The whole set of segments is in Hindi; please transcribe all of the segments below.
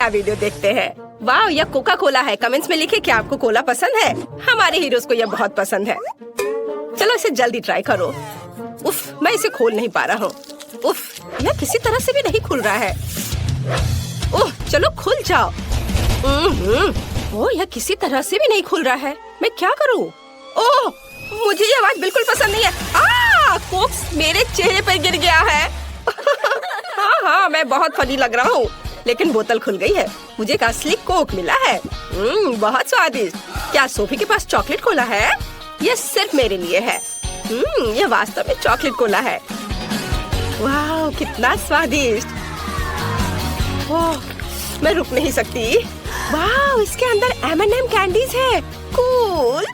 वीडियो देखते हैं। वाह, यह कोका कोला है। कमेंट्स में लिखे कि आपको कोला पसंद है। हमारे हीरोज को यह बहुत पसंद है। चलो इसे जल्दी ट्राई करो। उफ, मैं इसे खोल नहीं पा रहा हूँ। उफ, यह किसी तरह से भी नहीं खुल रहा है। ओह, चलो खुल जाओ। ओह, यह किसी तरह से भी नहीं खुल रहा है। मैं क्या करूँ? ओह, मुझे ये आवाज बिल्कुल पसंद नहीं है। कोक मेरे चेहरे पर गिर गया है। हाँ, मैं बहुत फनी लग रहा हूँ, लेकिन बोतल खुल गई है। मुझे एक असली कोक मिला है। बहुत स्वादिष्ट। क्या सोफी के पास चॉकलेट कोला है? यह सिर्फ मेरे लिए है। यह वास्तव में चॉकलेट कोला है। वाह, कितना स्वादिष्ट। ओह, मैं रुक नहीं सकती। वाह, इसके अंदर M&M कैंडीज है। कूल।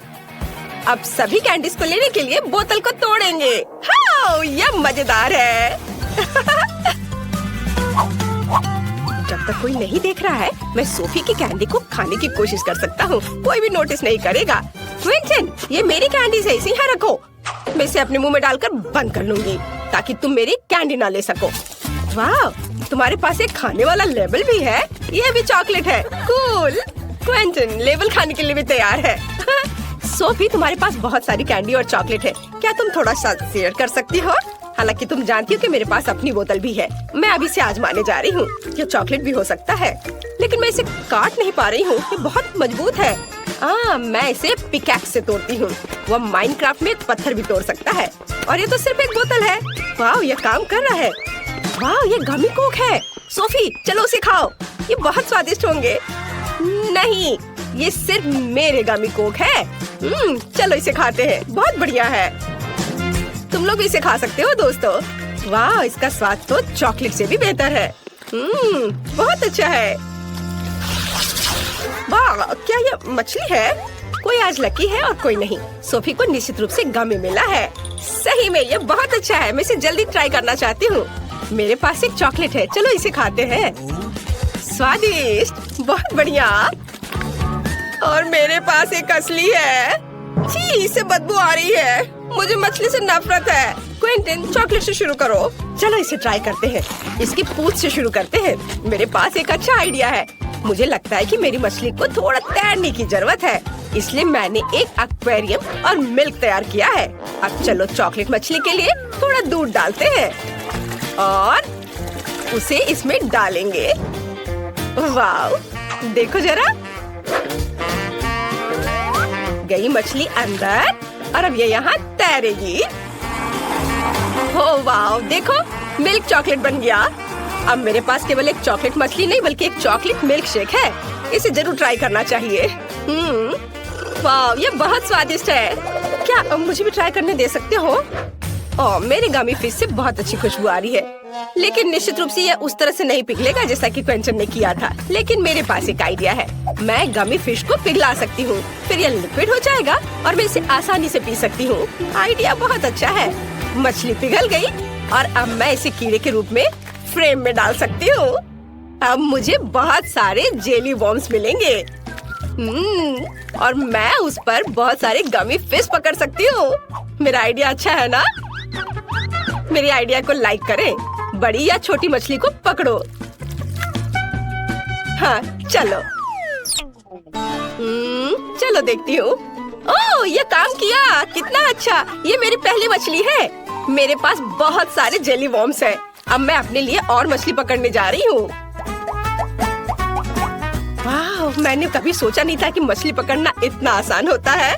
अब सभी कैंडीज को लेने के लिए बोतल को तोड़ेंगे। हाँ, यह मजेदार है। जब तक कोई नहीं देख रहा है, मैं सोफी की कैंडी को खाने की कोशिश कर सकता हूँ। कोई भी नोटिस नहीं करेगा। क्विंटन, ये मेरी कैंडीज है, इसे यहाँ रखो। मैं इसे अपने मुंह में डालकर बंद कर लूंगी ताकि तुम मेरी कैंडी ना ले सको। वाह, तुम्हारे पास एक खाने वाला लेबल भी है। ये भी चॉकलेट है। कूल। क्विंटन लेबल खाने के लिए भी तैयार है। सोफी, तुम्हारे पास बहुत सारी कैंडी और चॉकलेट है। क्या तुम थोड़ा सा शेयर कर सकती हो? हालांकि तुम जानती हो कि मेरे पास अपनी बोतल भी है। मैं अभी से आजमाने जा रही हूँ। ये चॉकलेट भी हो सकता है, लेकिन मैं इसे काट नहीं पा रही हूँ। ये बहुत मजबूत है। मैं इसे पिकैक्स से तोड़ती हूँ। वह माइनक्राफ्ट में एक पत्थर भी तोड़ सकता है। और ये तो सिर्फ एक बोतल है। वाह, ये काम कर रहा है। वाह, ये गमी कोक है। सोफी, चलो उसे खाओ। ये बहुत स्वादिष्ट होंगे। नहीं, ये सिर्फ मेरे गमी कोक है। चलो इसे खाते हैं। बहुत बढ़िया है। तुम लोग इसे खा सकते हो दोस्तों। वाह, इसका स्वाद तो चॉकलेट से भी बेहतर है। बहुत अच्छा है। वाह, क्या ये मछली है? कोई आज लकी है और कोई नहीं। सोफी को निश्चित रूप से गमी मिला है। सही में ये बहुत अच्छा है। मैं इसे जल्दी ट्राई करना चाहती हूँ। मेरे पास एक चॉकलेट है। चलो इसे खाते हैं। स्वादिष्ट, बहुत बढ़िया। और मेरे पास एक असली है। छी, इससे बदबू आ रही है। मुझे मछली से नफरत है। क्विंटन, चॉकलेट से शुरू करो। चलो इसे ट्राई करते हैं। इसकी पूंछ से शुरू करते हैं। मेरे पास एक अच्छा आइडिया है। मुझे लगता है कि मेरी मछली को थोड़ा तैरने की जरूरत है, इसलिए मैंने एक एक्वेरियम और मिल्क तैयार किया है। अब चलो चॉकलेट मछली के लिए थोड़ा दूध डालते हैं और उसे इसमें डालेंगे। वाव, देखो जरा, गई मछली अंदर और अब ये यहाँ तैरेगी। हो वाव, देखो मिल्क चॉकलेट बन गया। अब मेरे पास केवल एक चॉकलेट मछली नहीं बल्कि एक चॉकलेट मिल्क शेक है। इसे जरूर ट्राई करना चाहिए। वाव, ये बहुत स्वादिष्ट है। क्या मुझे भी ट्राई करने दे सकते हो? ओह, मेरे गमी फिश से बहुत अच्छी खुशबू आ रही है, लेकिन निश्चित रूप से यह उस तरह से नहीं पिघलेगा जैसा कि क्वेंचन ने किया था। लेकिन मेरे पास एक आइडिया है। मैं गमी फिश को पिघला सकती हूँ, फिर यह लिक्विड हो जाएगा और मैं इसे आसानी से पी सकती हूँ। आइडिया बहुत अच्छा है। मछली पिघल गई और अब मैं इसे कीड़े के रूप में फ्रेम में डाल सकती हूँ। अब मुझे बहुत सारे जेली वॉर्म्स मिलेंगे। और मैं उस पर बहुत सारे गमी फिश पकड़ सकती हूँ। मेरा आइडिया अच्छा है ना? मेरे आइडिया को लाइक करें। बड़ी या छोटी मछली को पकड़ो। हाँ, चलो। चलो देखती हूँ। ओह, ये काम किया। कितना अच्छा। ये मेरी पहली मछली है। मेरे पास बहुत सारे जेली वॉर्म्स हैं। अब मैं अपने लिए और मछली पकड़ने जा रही हूँ। वाह, मैंने कभी सोचा नहीं था कि मछली पकड़ना इतना आसान होता है।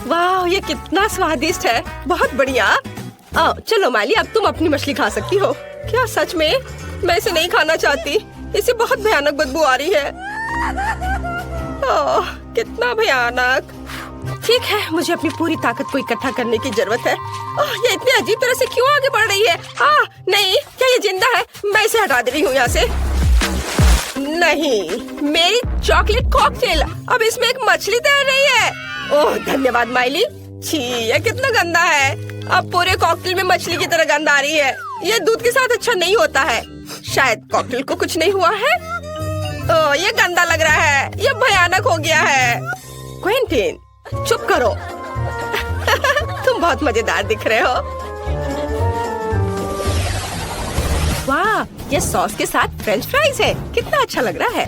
वाह, ये कितना स्वादिष्ट है। बहुत बढ़िया। चलो माली, अब तुम अपनी मछली खा सकती हो। क्या सच में? मैं इसे नहीं खाना चाहती। इसे बहुत भयानक बदबू आ रही है। ओह, कितना भयानक। ठीक है, मुझे अपनी पूरी ताकत को इकट्ठा करने की जरूरत है। ये इतनी अजीब तरह से क्यों आगे बढ़ रही है? नहीं, क्या ये जिंदा है? मैं इसे हटा दे रही हूँ यहाँ से। नहीं, मेरी चॉकलेट कॉकटेल, अब इसमें एक मछली तैर रही है। ओह, धन्यवाद माइली। छी, ये कितना गंदा है। अब पूरे कॉकटेल में मछली की तरह गंध आ रही है। ये दूध के साथ अच्छा नहीं होता है। शायद कॉकटेल को कुछ नहीं हुआ है। ओह, ये गंदा लग रहा है। ये भयानक हो गया है। क्विंटन, चुप करो। तुम बहुत मजेदार दिख रहे हो। वाह, ये सॉस के साथ फ्रेंच फ्राइज है। कितना अच्छा लग रहा है।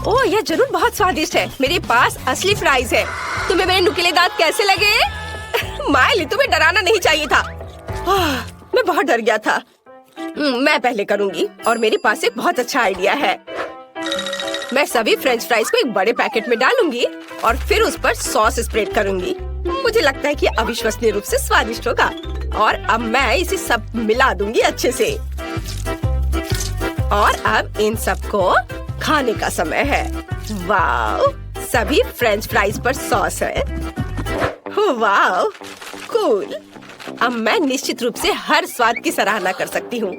ओह, यह जरूर बहुत स्वादिष्ट है। मेरे पास असली फ्राइज है। तुम्हें मेरे नुकीले दांत कैसे लगे? माइली, तुम्हें डराना नहीं चाहिए था। मैं बहुत डर गया था। मैं पहले करूँगी और मेरे पास एक बहुत अच्छा आइडिया है। मैं सभी फ्रेंच फ्राइज को एक बड़े पैकेट में डालूंगी और फिर उस पर सॉस स्प्रेड करूंगी। मुझे लगता है कि अविश्वसनीय रूप से स्वादिष्ट होगा। और अब मैं इसे सब मिला दूंगी अच्छे से। और अब इन सबको खाने का समय है। वाव, सभी फ्रेंच फ्राइज पर सॉस है। वाव, कूल। अब मैं निश्चित रूप से हर स्वाद की सराहना कर सकती हूँ।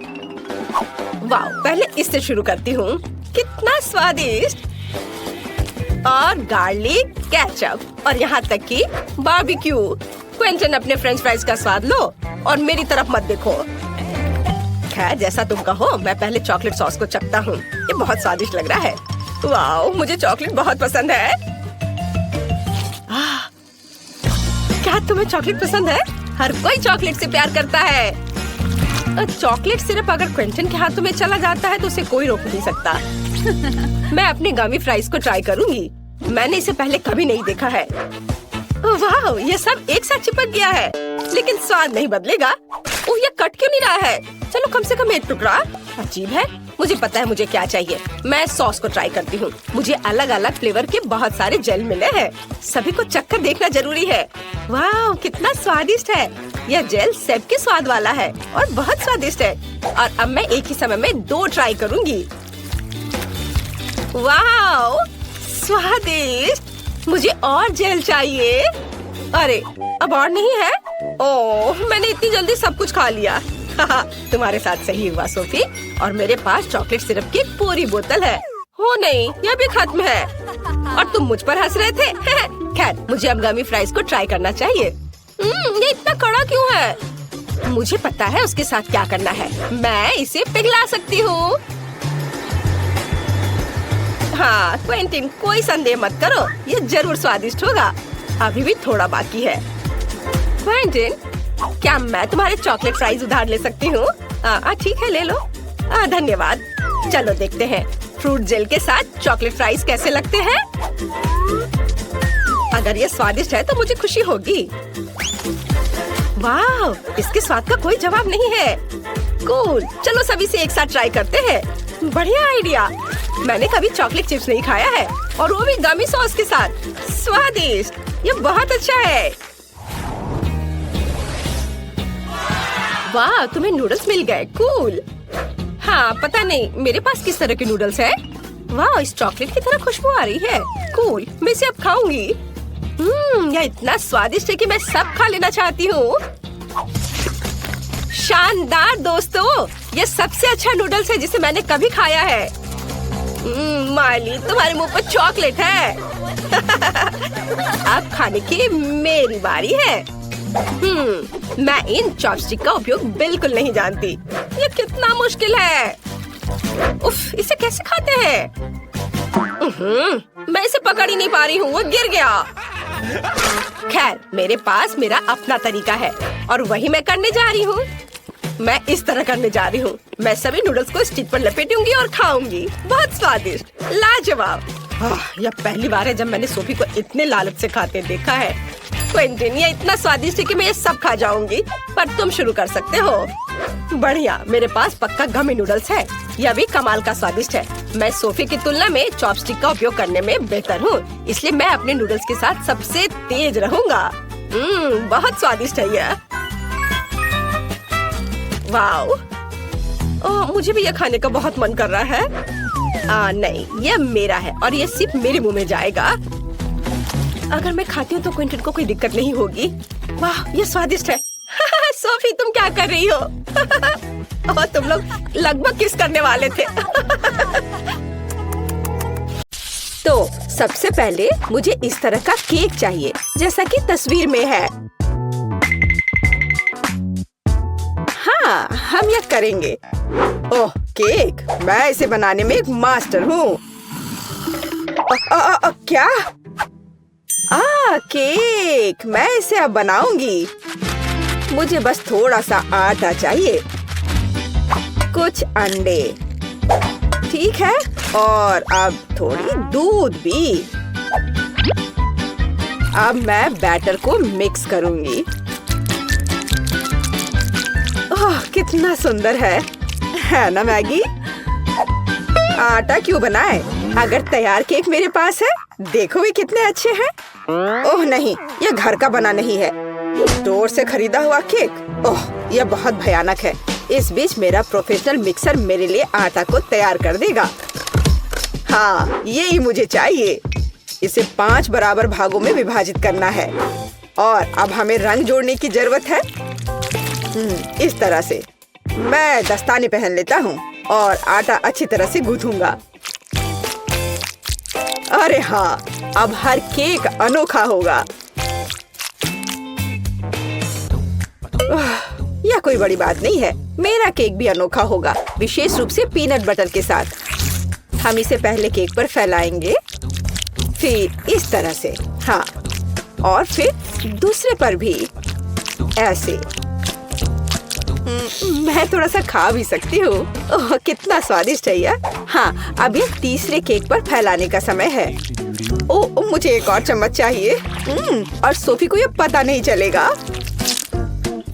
वाव, पहले इससे शुरू करती हूँ। कितना स्वादिष्ट। और गार्लिक केचप और यहाँ तक कि बारबेक्यू। क्विंटन, अपने फ्रेंच फ्राइज का स्वाद लो और मेरी तरफ मत देखो। खैर, जैसा तुम कहो। मैं पहले चॉकलेट सॉस को चखता हूँ। ये बहुत स्वादिष्ट लग रहा है। वाओ, मुझे चॉकलेट बहुत पसंद है। क्या तुम्हें चॉकलेट पसंद है? हर कोई चॉकलेट से प्यार करता है। चॉकलेट सिर्फ अगर क्विंटन के हाथों में चला जाता है तो उसे कोई रोक नहीं सकता। मैं अपने गमी फ्राइज को ट्राई करूंगी। मैंने इसे पहले कभी नहीं देखा है। वाह, ये सब एक साथ चिपक गया है, लेकिन स्वाद नहीं बदलेगा। ओह, ये कट क्यों नहीं रहा है? चलो कम से कम एक टुकड़ा। अजीब है। मुझे पता है मुझे क्या चाहिए। मैं सॉस को ट्राई करती हूँ। मुझे अलग अलग फ्लेवर के बहुत सारे जेल मिले हैं। सभी को चखकर देखना जरूरी है। वाह, कितना स्वादिष्ट है। यह जेल सेब के स्वाद वाला है और बहुत स्वादिष्ट है। और अब मैं एक ही समय में 2 ट्राई करूँगी। वाह, स्वादिष्ट। मुझे और जेल चाहिए। अरे, अब और नहीं है? ओह, मैंने इतनी जल्दी सब कुछ खा लिया। तुम्हारे साथ सही हुआ सोफी। और मेरे पास चॉकलेट सिरप की पूरी बोतल है। हो नहीं, यह भी खत्म है। और तुम मुझ पर हंस रहे थे। खैर, मुझे अब गमी फ्राइज को ट्राई करना चाहिए। ये इतना कड़ा क्यों है? मुझे पता है उसके साथ क्या करना है। मैं इसे पिघला सकती हूँ। हाँ क्विंटन, कोई संदेह मत करो। ये जरूर स्वादिष्ट होगा। अभी भी थोड़ा बाकी है। क्विंटन, क्या मैं तुम्हारे चॉकलेट फ्राइज उधार ले सकती हूँ? ठीक है, ले लो। धन्यवाद। चलो देखते हैं फ्रूट जेल के साथ चॉकलेट फ्राइज कैसे लगते हैं। अगर ये स्वादिष्ट है तो मुझे खुशी होगी। वाह, इसके स्वाद का कोई जवाब नहीं है। कूल, चलो सभी से एक साथ ट्राई करते हैं। बढ़िया आइडिया। मैंने कभी चॉकलेट चिप्स नहीं खाया है, और वो भी गमी सॉस के साथ। स्वादिष्ट, ये बहुत अच्छा है। वाह, तुम्हें नूडल्स मिल गए। कूल। हाँ, पता नहीं मेरे पास किस तरह के नूडल्स है। वाह, इस चॉकलेट की तरह खुशबू आ रही है। कूल, मैं इसे अब खाऊंगी। यह इतना स्वादिष्ट है कि मैं सब खा लेना चाहती हूँ। शानदार दोस्तों, ये सबसे अच्छा नूडल्स है जिसे मैंने कभी खाया है। माली, तुम्हारे मुंह पर चॉकलेट है। अब खाने की मेरी बारी है। मैं इन चॉपस्टिक का उपयोग बिल्कुल नहीं जानती। ये कितना मुश्किल है। उफ, इसे कैसे खाते हैं? मैं इसे पकड़ ही नहीं पा रही हूँ। वो गिर गया। खैर, मेरे पास मेरा अपना तरीका है और वही मैं करने जा रही हूँ। मैं इस तरह करने जा रही हूँ। मैं सभी नूडल्स को स्टिक पर लपेटूंगी और खाऊंगी। बहुत स्वादिष्ट, लाजवाब। यह पहली बार है जब मैंने सोफी को इतने लालच से खाते देखा है। क्विंटन, ये इतना स्वादिष्ट है कि मैं ये सब खा जाऊंगी। पर तुम शुरू कर सकते हो। बढ़िया, मेरे पास पक्का गमी नूडल्स है। यह भी कमाल का स्वादिष्ट है। मैं सोफी की तुलना में चॉपस्टिक का उपयोग करने में बेहतर हूँ, इसलिए मैं अपने नूडल्स के साथ सबसे तेज रहूंगा। बहुत स्वादिष्ट है यह। वाओ, मुझे भी यह खाने का बहुत मन कर रहा है। नहीं, यह मेरा है और यह सिर्फ मेरे मुंह में जाएगा। अगर मैं खाती हूँ तो क्विंटन को कोई दिक्कत नहीं होगी। वाह, ये स्वादिष्ट है। सोफी, तुम क्या कर रही हो? और तुम लोग लगभग किस करने वाले थे। तो सबसे पहले मुझे इस तरह का केक चाहिए, जैसा कि तस्वीर में है। हाँ, हम यह करेंगे। ओह, केक, मैं इसे बनाने में एक मास्टर हूँ। क्या? केक, मैं इसे अब बनाऊंगी। मुझे बस थोड़ा सा आटा चाहिए। कुछ अंडे, ठीक है, और अब थोड़ी दूध भी। अब मैं बैटर को मिक्स करूंगी। ओह, कितना सुंदर है ना मैगी? आटा क्यों बनाए अगर तैयार केक मेरे पास है? देखो ये कितने अच्छे हैं। ओह नहीं, ये घर का बना नहीं है, स्टोर से खरीदा हुआ केक। ओह, यह बहुत भयानक है। इस बीच मेरा प्रोफेशनल मिक्सर मेरे लिए आटा को तैयार कर देगा। हाँ, यही मुझे चाहिए। इसे 5 बराबर भागों में विभाजित करना है और अब हमें रंग जोड़ने की जरूरत है। इस तरह से मैं दस्ताने पहन लेता हूँ और आटा अच्छी तरह से गूंथूंगा। अरे हाँ, अब हर केक अनोखा होगा। यह कोई बड़ी बात नहीं है, मेरा केक भी अनोखा होगा, विशेष रूप से पीनट बटर के साथ। हम इसे पहले केक पर फैलाएंगे, फिर इस तरह से, हाँ, और फिर दूसरे पर भी ऐसे। मैं थोड़ा सा खा भी सकती हूँ। ओह, कितना स्वादिष्ट है यह। हाँ, अब ये तीसरे केक पर फैलाने का समय है। ओह, मुझे एक और चम्मच चाहिए। और सोफी को ये पता नहीं चलेगा।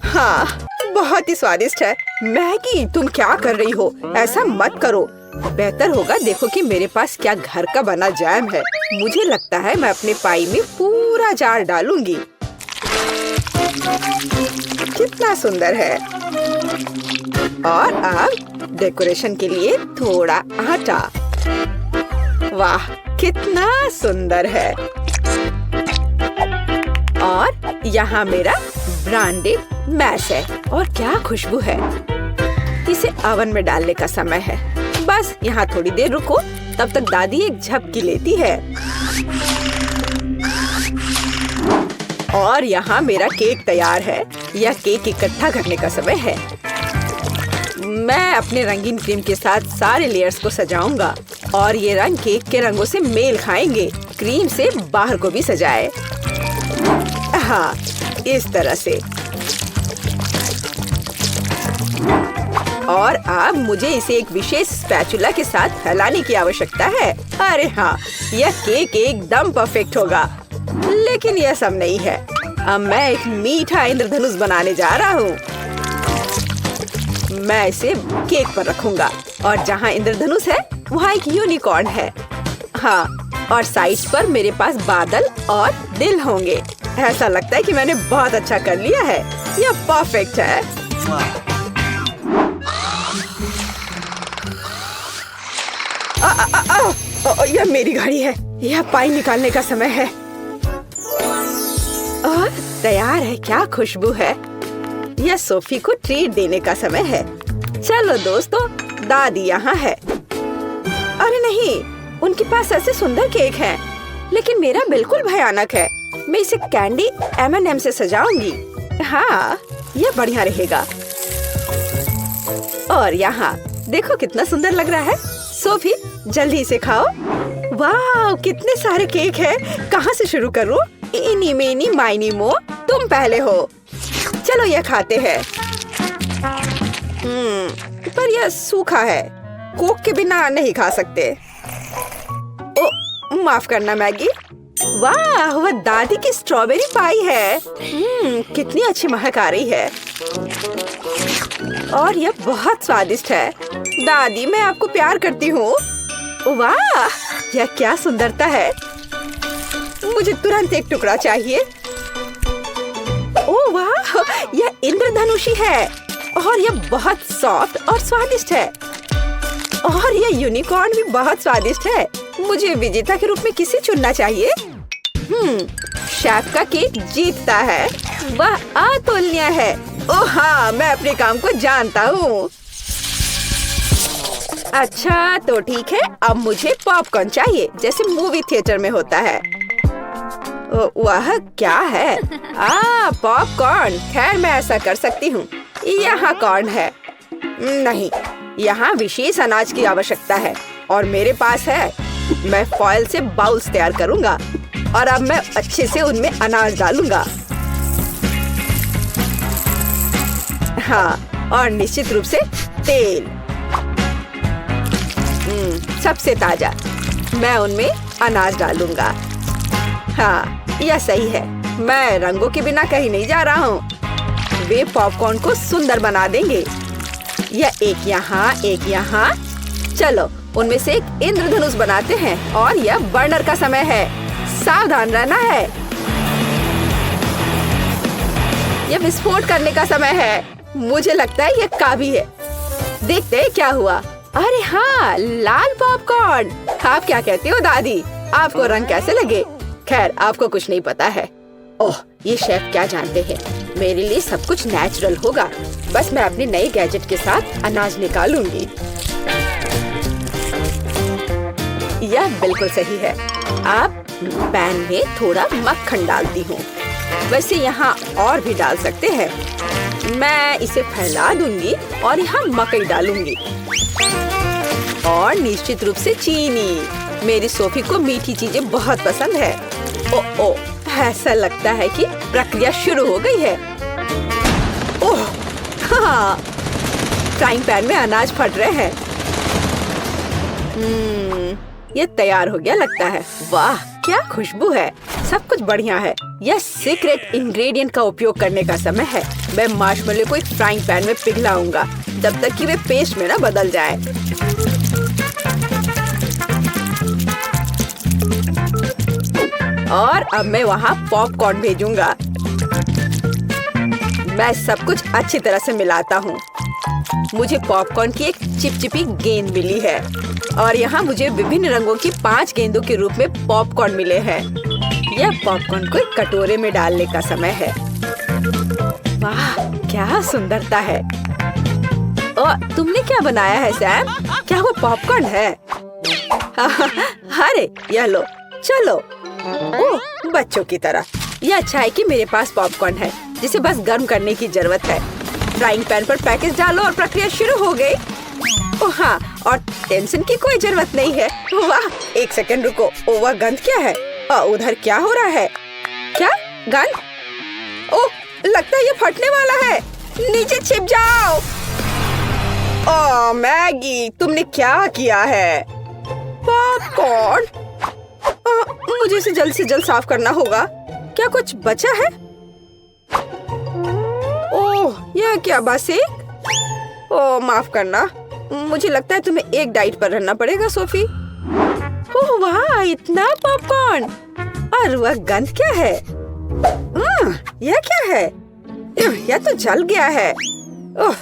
हाँ, बहुत ही स्वादिष्ट है। मैगी, तुम क्या कर रही हो? ऐसा मत करो। बेहतर होगा देखो कि मेरे पास क्या घर का बना जैम है। मुझे लगता है मैं अपने पाई में पूरा जार डालूंगी। कितना सुंदर है। और अब डेकोरेशन के लिए थोड़ा आटा। वाह, कितना सुंदर है। और यहाँ मेरा ब्रांडेड मैश है और क्या खुशबू है। इसे ओवन में डालने का समय है। बस यहाँ थोड़ी देर रुको, तब तक दादी एक झपकी लेती है। और यहाँ मेरा केक तैयार है। यह केक इकट्ठा करने का समय है। मैं अपने रंगीन क्रीम के साथ सारे लेयर्स को सजाऊंगा और ये रंग केक के रंगों से मेल खाएंगे। क्रीम से बाहर को भी सजाए। हाँ, इस तरह से। और अब मुझे इसे एक विशेष स्पैचुला के साथ फैलाने की आवश्यकता है। अरे हाँ, यह केक एकदम परफेक्ट होगा। लेकिन यह सब नहीं है। अब मैं एक मीठा इंद्रधनुष बनाने जा रहा हूँ। मैं इसे केक पर रखूंगा और जहाँ इंद्रधनुष है वहाँ एक यूनिकॉर्न है। हाँ, और साइड्स पर मेरे पास बादल और दिल होंगे। ऐसा लगता है कि मैंने बहुत अच्छा कर लिया है। यह परफेक्ट है। यह मेरी घड़ी है। यह पाई निकालने का समय है। और तैयार है। क्या खुशबू है। यह सोफी को ट्रीट देने का समय है। चलो दोस्तों, दादी यहाँ है। अरे नहीं, उनके पास ऐसे सुंदर केक हैं, लेकिन मेरा बिल्कुल भयानक है। मैं इसे कैंडी M&M से सजाऊंगी। हाँ, यह बढ़िया रहेगा। और यहाँ देखो कितना सुंदर लग रहा है। सोफी, जल्दी इसे खाओ। वाह, कितने सारे केक हैं। कहाँ से शुरू करूँ? इनी मेनी माइनी मो, तुम पहले हो। चलो यह खाते हैं। पर यह सूखा है। कोक के बिना नहीं खा सकते। ओ, माफ करना मैगी। वाह, वह दादी की स्ट्रॉबेरी पाई है। कितनी अच्छी महक आ रही है। और यह बहुत स्वादिष्ट है। दादी, मैं आपको प्यार करती हूँ। वाह, यह क्या सुंदरता है। मुझे तुरंत एक टुकड़ा चाहिए। ओह वाह, यह इंद्रधनुषी है और यह बहुत सॉफ्ट और स्वादिष्ट है। और यह यूनिकॉर्न भी बहुत स्वादिष्ट है। मुझे विजेता के रूप में किसे चुनना चाहिए? शेफ का केक जीतता है। वह अतुलनीय है। ओह हाँ, मैं अपने काम को जानता हूँ। अच्छा तो ठीक है, अब मुझे पॉपकॉर्न चाहिए, जैसे मूवी थिएटर में होता है। वह क्या है? पॉपकॉर्न। खैर, मैं ऐसा कर सकती हूँ। यहाँ कॉर्न है। नहीं, यहाँ विशेष अनाज की आवश्यकता है और मेरे पास है। मैं फॉइल से बाउल्स तैयार करूँगा और अब मैं अच्छे से उनमें अनाज डालूंगा। हाँ, और निश्चित रूप से तेल। सबसे ताजा। मैं उनमें अनाज डालूंगा। हाँ, यह सही है। मैं रंगों के बिना कहीं नहीं जा रहा हूँ। वे पॉपकॉर्न को सुंदर बना देंगे। यह एक यहाँ, एक यहाँ। चलो उनमें से एक इंद्रधनुष बनाते हैं और यह बर्नर का समय है। सावधान रहना है। यह विस्फोट करने का समय है। मुझे लगता है यह काफी है। देखते हैं क्या हुआ। अरे हाँ, लाल पॉपकॉर्न। आप क्या कहते हो दादी? आपको रंग कैसे लगे? खैर, आपको कुछ नहीं पता है। ओह, ये शेफ क्या जानते हैं। मेरे लिए सब कुछ नेचुरल होगा। बस मैं अपने नए गैजेट के साथ अनाज निकालूंगी। यह बिल्कुल सही है। आप पैन में थोड़ा मक्खन डालती हूँ। वैसे यहाँ और भी डाल सकते हैं। मैं इसे फैला दूंगी और यहाँ मकई डालूंगी और निश्चित रूप से चीनी। मेरी सोफी को मीठी चीजें बहुत पसंद है। ओ, ऐसा लगता है कि प्रक्रिया शुरू हो गई है। ओह, हाँ, फ्राइंग पैन में अनाज फट रहे हैं। ये तैयार हो गया लगता है। वाह, क्या खुशबू है। सब कुछ बढ़िया है। यह सीक्रेट इंग्रेडिएंट का उपयोग करने का समय है। मैं मार्शमेलो को एक फ्राइंग पैन में पिघलाऊंगा जब तक कि वे पेस्ट में न बदल जाए। और अब मैं वहाँ पॉपकॉर्न भेजूंगा। मैं सब कुछ अच्छी तरह से मिलाता हूँ। मुझे पॉपकॉर्न की एक चिपचिपी गेंद मिली है और यहाँ मुझे विभिन्न रंगों की 5 गेंदों के रूप में पॉपकॉर्न मिले हैं। यह पॉपकॉर्न को एक कटोरे में डालने का समय है। वाह, क्या सुंदरता है। और तुमने क्या बनाया है सैम? क्या वो पॉपकॉर्न है? अरे यह लो, चलो। ओह, बच्चों की तरह। यह अच्छा है कि मेरे पास पॉपकॉर्न है जिसे बस गर्म करने की जरूरत है। फ्राइंग पैन पर पैकेज डालो और प्रक्रिया शुरू हो गई। ओह हाँ, और टेंशन की कोई जरूरत नहीं है। वाह, एक सेकंड रुको। ओह, वह गंध क्या है? उधर क्या हो रहा है? क्या गंध? ओह, लगता है ये फटने वाला है। नीचे छिप जाओ। ओह मैगी, तुमने क्या किया है? पॉपकॉर्न। मुझे इसे जल्द से जल्द साफ करना होगा। क्या कुछ बचा है? ओह, यह क्या बस एक? ओह, माफ करना। मुझे लगता है तुम्हें एक डाइट पर रहना पड़ेगा सोफी। ओह वाह, इतना पॉपकॉर्न। और वह गंध क्या है? यह क्या है? यह तो जल गया है। ओह,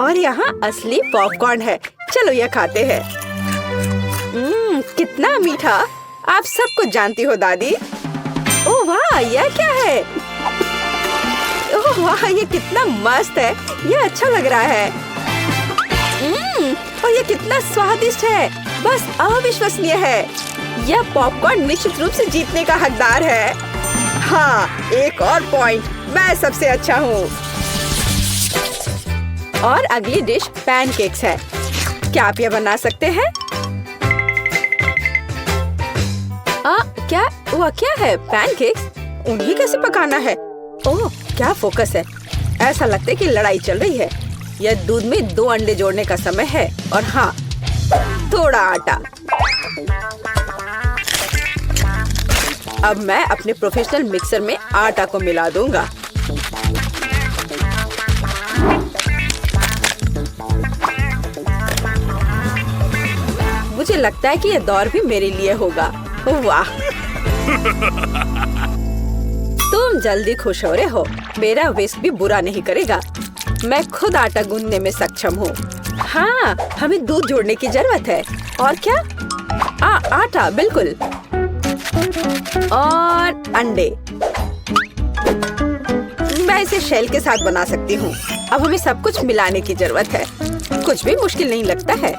और यहाँ असली पॉपकॉर्न है। चलो यह खाते हैं। कितना मीठा। आप सब कुछ जानती हो दादी। ओह वाह, यह क्या है? ओह वाह, ये कितना मस्त है। यह अच्छा लग रहा है। और ये कितना स्वादिष्ट है। बस अविश्वसनीय है। यह पॉपकॉर्न निश्चित रूप से जीतने का हकदार है। हाँ, एक और पॉइंट। मैं सबसे अच्छा हूँ। और अगली डिश पैनकेक्स है। क्या आप यह बना सकते हैं? क्या है? पैनकेक्स? उन्हें कैसे पकाना है? ओह, क्या फोकस है। ऐसा लगता है कि लड़ाई चल रही है। यह दूध में 2 अंडे जोड़ने का समय है और हाँ, थोड़ा आटा। अब मैं अपने प्रोफेशनल मिक्सर में आटा को मिला दूंगा। मुझे लगता है कि यह दौर भी मेरे लिए होगा। वाह, तुम जल्दी खुश हो रहे हो। मेरा विस्क भी बुरा नहीं करेगा। मैं खुद आटा गूंदने में सक्षम हूँ। हाँ, हमें दूध जोड़ने की जरूरत है। और क्या? आटा, बिल्कुल। और अंडे। मैं इसे शेल के साथ बना सकती हूँ। अब हमें सब कुछ मिलाने की जरूरत है। कुछ भी मुश्किल नहीं लगता है।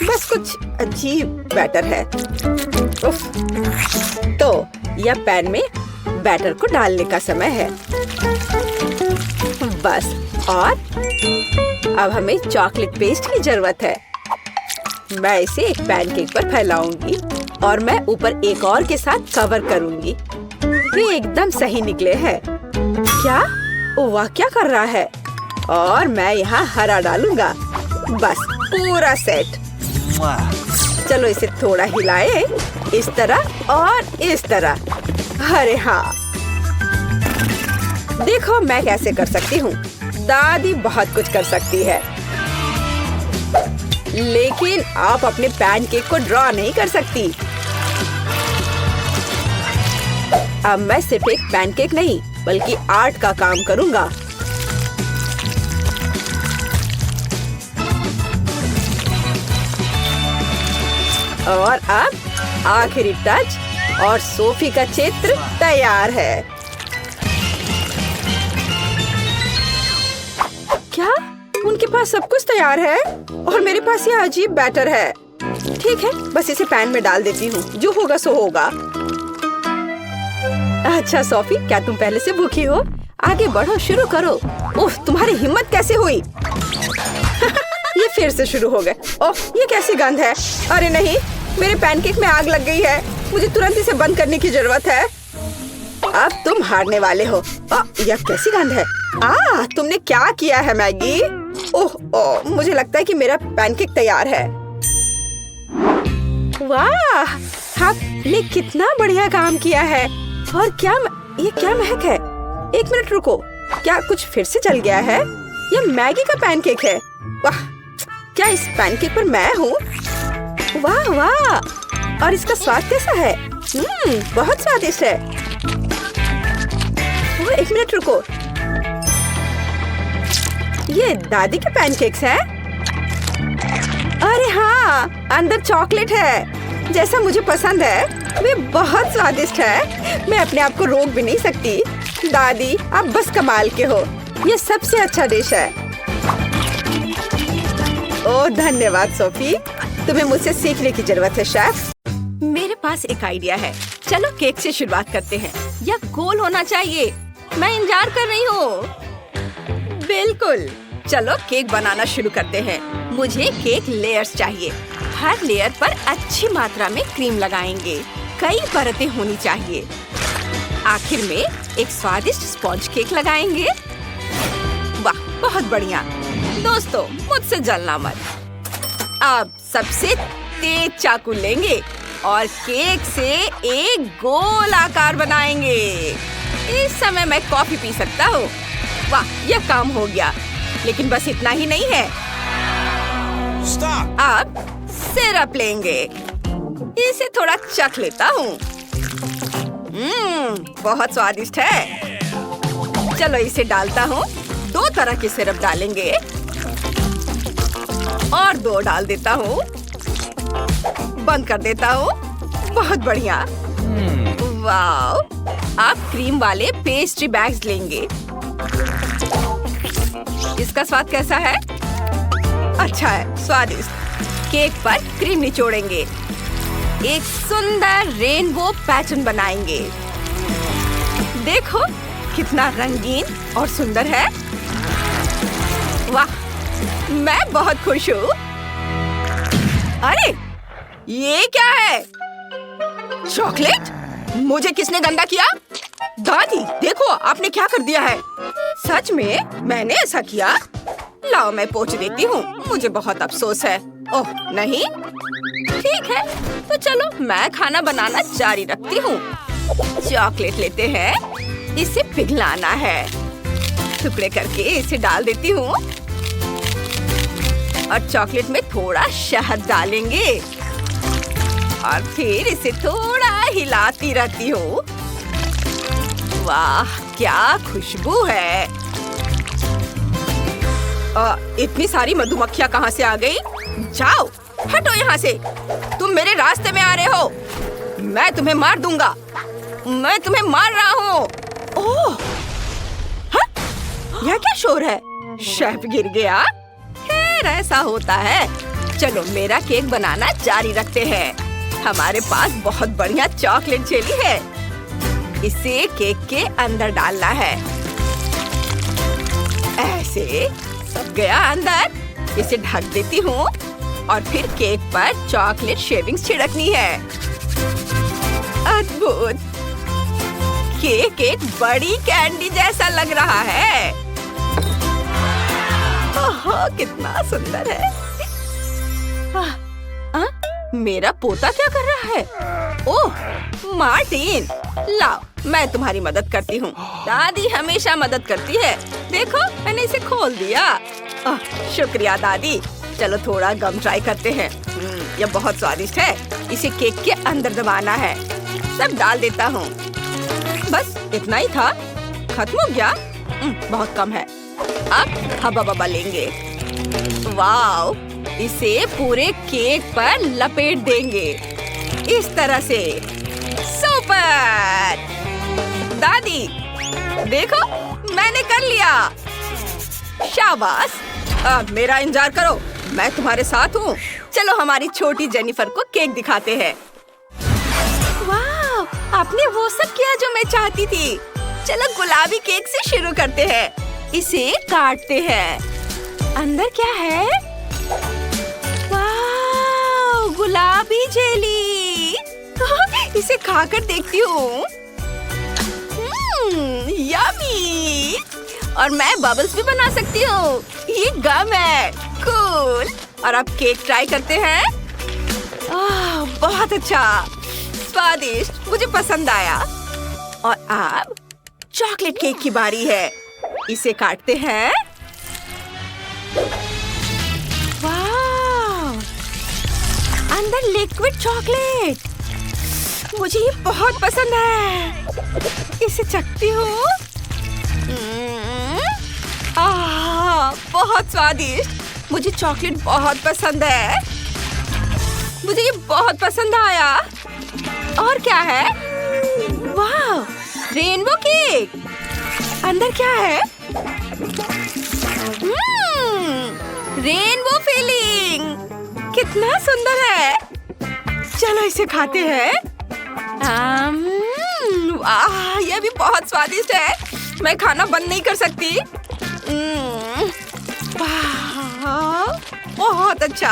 बस कुछ अजीब बैटर है। उफ। तो यह पैन में बैटर को डालने का समय है। बस, और अब हमें चॉकलेट पेस्ट की जरूरत है। मैं इसे एक पैनकेक पर फैलाऊंगी और मैं ऊपर एक और के साथ कवर करूंगी। ये एकदम सही निकले हैं। क्या? वाह, क्या कर रहा है? और मैं यहाँ हरा डालूंगा। बस, पूरा सेट। चलो इसे थोड़ा हिलाए, इस तरह और इस तरह। अरे हाँ, देखो मैं कैसे कर सकती हूँ। दादी बहुत कुछ कर सकती है, लेकिन आप अपने पैनकेक को ड्रॉ नहीं कर सकती। अब मैं सिर्फ एक पैनकेक नहीं बल्कि आर्ट का काम करूँगा। और अब आखिरी टच और सोफी का चित्र तैयार है। क्या उनके पास सब कुछ तैयार है और मेरे पास ये अजीब बैटर है। ठीक है, बस इसे पैन में डाल देती हूँ, जो होगा सो होगा। अच्छा सोफी, क्या तुम पहले से भूखी हो? आगे बढ़ो, शुरू करो। ओह, तुम्हारी हिम्मत कैसे हुई? ये फिर से शुरू हो गए। ओह, ये कैसी गंध है? अरे नहीं, मेरे पैनकेक में आग लग गई है। मुझे तुरंत इसे बंद करने की जरूरत है। अब तुम हारने वाले हो। यह कैसी गंध है? तुमने क्या किया है मैगी? ओह, मुझे लगता है कि मेरा पैनकेक तैयार है। वाह, आपने कितना बढ़िया काम किया है। और ये क्या महक है? एक मिनट रुको, क्या कुछ फिर से जल गया है? यह मैगी का पैनकेक है। वाह, क्या इस पैनकेक पर मैं हूँ? वाह वाह, और इसका स्वाद कैसा है? बहुत स्वादिष्ट है। एक मिनट रुको, ये दादी के पैनकेक्स हैं? अरे हाँ, अंदर चॉकलेट है, जैसा मुझे पसंद है। वे बहुत स्वादिष्ट है, मैं अपने आप को रोक भी नहीं सकती। दादी, आप बस कमाल के हो। ये सबसे अच्छा डिश है। ओह धन्यवाद सोफी, तुम्हें मुझसे सीखने की जरूरत है शेफ। मेरे पास एक आइडिया है। चलो केक से शुरुआत करते हैं। यह गोल होना चाहिए। मैं इंतजार कर रही हूँ। बिल्कुल, चलो केक बनाना शुरू करते हैं। मुझे केक लेयर्स चाहिए। हर लेयर पर अच्छी मात्रा में क्रीम लगाएंगे। कई परतें होनी चाहिए। आखिर में एक स्वादिष्ट स्पॉन्ज केक लगाएंगे। वाह, बहुत बढ़िया। दोस्तों, मुझसे जलना मत। अब सबसे तेज चाकू लेंगे और केक से एक गोल आकार बनाएंगे। इस समय मैं कॉफी पी सकता हूँ। वाह, यह काम हो गया। लेकिन बस इतना ही नहीं है। अब सिरप लेंगे। इसे थोड़ा चख लेता हूँ। बहुत स्वादिष्ट है। चलो इसे डालता हूँ। 2 तरह के सिरप डालेंगे और 2 डाल देता हूँ। बंद कर देता हूँ। बहुत बढ़िया। वाव, आप क्रीम वाले पेस्ट्री बैग्स लेंगे। इसका स्वाद कैसा है? अच्छा है, स्वादिष्ट। केक पर क्रीम निचोड़ेंगे। एक सुंदर रेनबो पैटर्न बनाएंगे। देखो कितना रंगीन और सुंदर है। वाह, मैं बहुत खुश हूँ। अरे ये क्या है? चॉकलेट? मुझे किसने गंदा किया? दादी, देखो आपने क्या कर दिया है। सच में मैंने ऐसा किया? लाओ मैं पोंछ देती हूँ। मुझे बहुत अफसोस है। ओह नहीं, ठीक है, तो चलो मैं खाना बनाना जारी रखती हूँ। चॉकलेट लेते हैं, इसे पिघलाना है। टुकड़े करके इसे डाल देती हूँ और चॉकलेट में थोड़ा शहद डालेंगे और फिर इसे थोड़ा हिलाती रहती हूँ। वाह, क्या खुशबू है। इतनी सारी मधुमक्खियाँ कहाँ से आ गई? जाओ, हटो यहाँ से। तुम मेरे रास्ते में आ रहे हो। मैं तुम्हें मार दूंगा। मैं तुम्हें मार रहा हूँ। ओह, हाँ? यह क्या शोर है? शेफ गिर गया। खैर ऐसा होता है। चलो मेरा केक बनाना जारी रखते हैं। हमारे पास बहुत बढ़िया चॉकलेट जेली है। इसे केक के अंदर डालना है। ऐसे सब गया अंदर। इसे ढक देती हूँ और फिर केक पर चॉकलेट शेविंग्स छिड़कनी है। अद्भुत! केक एक बड़ी कैंडी जैसा लग रहा है। ओह, कितना सुंदर है। मेरा पोता क्या कर रहा है? ओह मार्टिन, लाओ मैं तुम्हारी मदद करती हूँ। दादी हमेशा मदद करती है। देखो मैंने इसे खोल दिया। शुक्रिया दादी। चलो थोड़ा गम ट्राई करते हैं। यह बहुत स्वादिष्ट है। इसे केक के अंदर दबाना है। सब डाल देता हूँ। बस इतना ही था। खत्म हो गया? बहुत कम है। अब हवा बबा लेंगे। वाओ, इसे पूरे केक पर लपेट देंगे इस तरह से। सुपर! दादी देखो मैंने कर लिया। शाबाश। अब मेरा इंतजार करो, मैं तुम्हारे साथ हूँ। चलो हमारी छोटी जेनिफर को केक दिखाते हैं। वाह, आपने वो सब किया जो मैं चाहती थी। चलो गुलाबी केक से शुरू करते हैं। इसे काटते हैं। अंदर क्या है? वाह, गुलाबी जेली। इसे खाकर देखती हूँ। यम्मी। और मैं बबल्स भी बना सकती हूँ। ये गम है। कूल। और अब केक ट्राई करते हैं। बहुत अच्छा, स्वादिष्ट, मुझे पसंद आया। और अब चॉकलेट केक की बारी है। इसे काटते हैं। वाह, अंदर लिक्विड चॉकलेट। मुझे ये बहुत पसंद है। इसे चखती हूँ। बहुत स्वादिष्ट। मुझे चॉकलेट बहुत पसंद है। मुझे ये बहुत पसंद आया। और क्या है? वाह, रेनबो केक। अंदर क्या है? Rainbow filling. कितना सुंदर है। चलो इसे खाते हैं। वाह, यह भी बहुत स्वादिष्ट है। मैं खाना बंद नहीं कर सकती। वाह, बहुत अच्छा।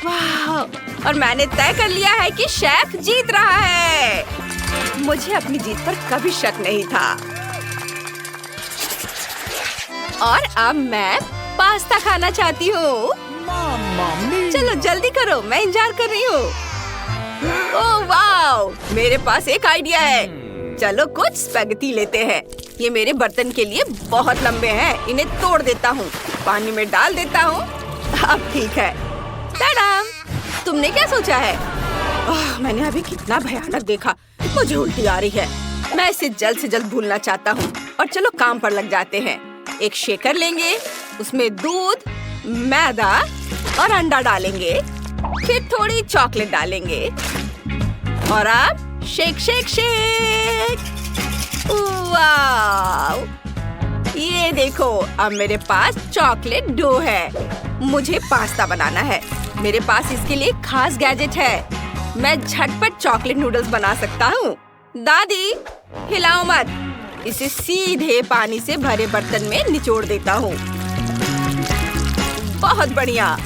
वाह, और मैंने तय कर लिया है कि शेफ जीत रहा है। मुझे अपनी जीत पर कभी शक नहीं था। और अब मैं पास्ता खाना चाहती हूँ। चलो जल्दी करो, मैं इंतजार कर रही हूँ। ओह वाह, मेरे पास एक आइडिया है। चलो कुछ स्पैगेटी लेते हैं। ये मेरे बर्तन के लिए बहुत लंबे हैं। इन्हें तोड़ देता हूँ, पानी में डाल देता हूँ। अब ठीक है। टाडाम! तुमने क्या सोचा है? मैंने अभी कितना भयानक देखा। मुझे उल्टी आ रही है। मैं इसे जल्द से जल्द भूलना चाहता हूँ। और चलो काम पर लग जाते हैं। एक शेकर लेंगे, उसमें दूध, मैदा और अंडा डालेंगे। फिर थोड़ी चॉकलेट डालेंगे। और अब शेक शेक शेक। वाव! ये देखो, अब मेरे पास चॉकलेट डो है। मुझे पास्ता बनाना है। मेरे पास इसके लिए खास गैजेट है। मैं झटपट चॉकलेट नूडल्स बना सकता हूँ। दादी हिलाओ मत। इसे सीधे पानी से भरे बर्तन में निचोड़ देता हूँ। बहुत बढ़िया।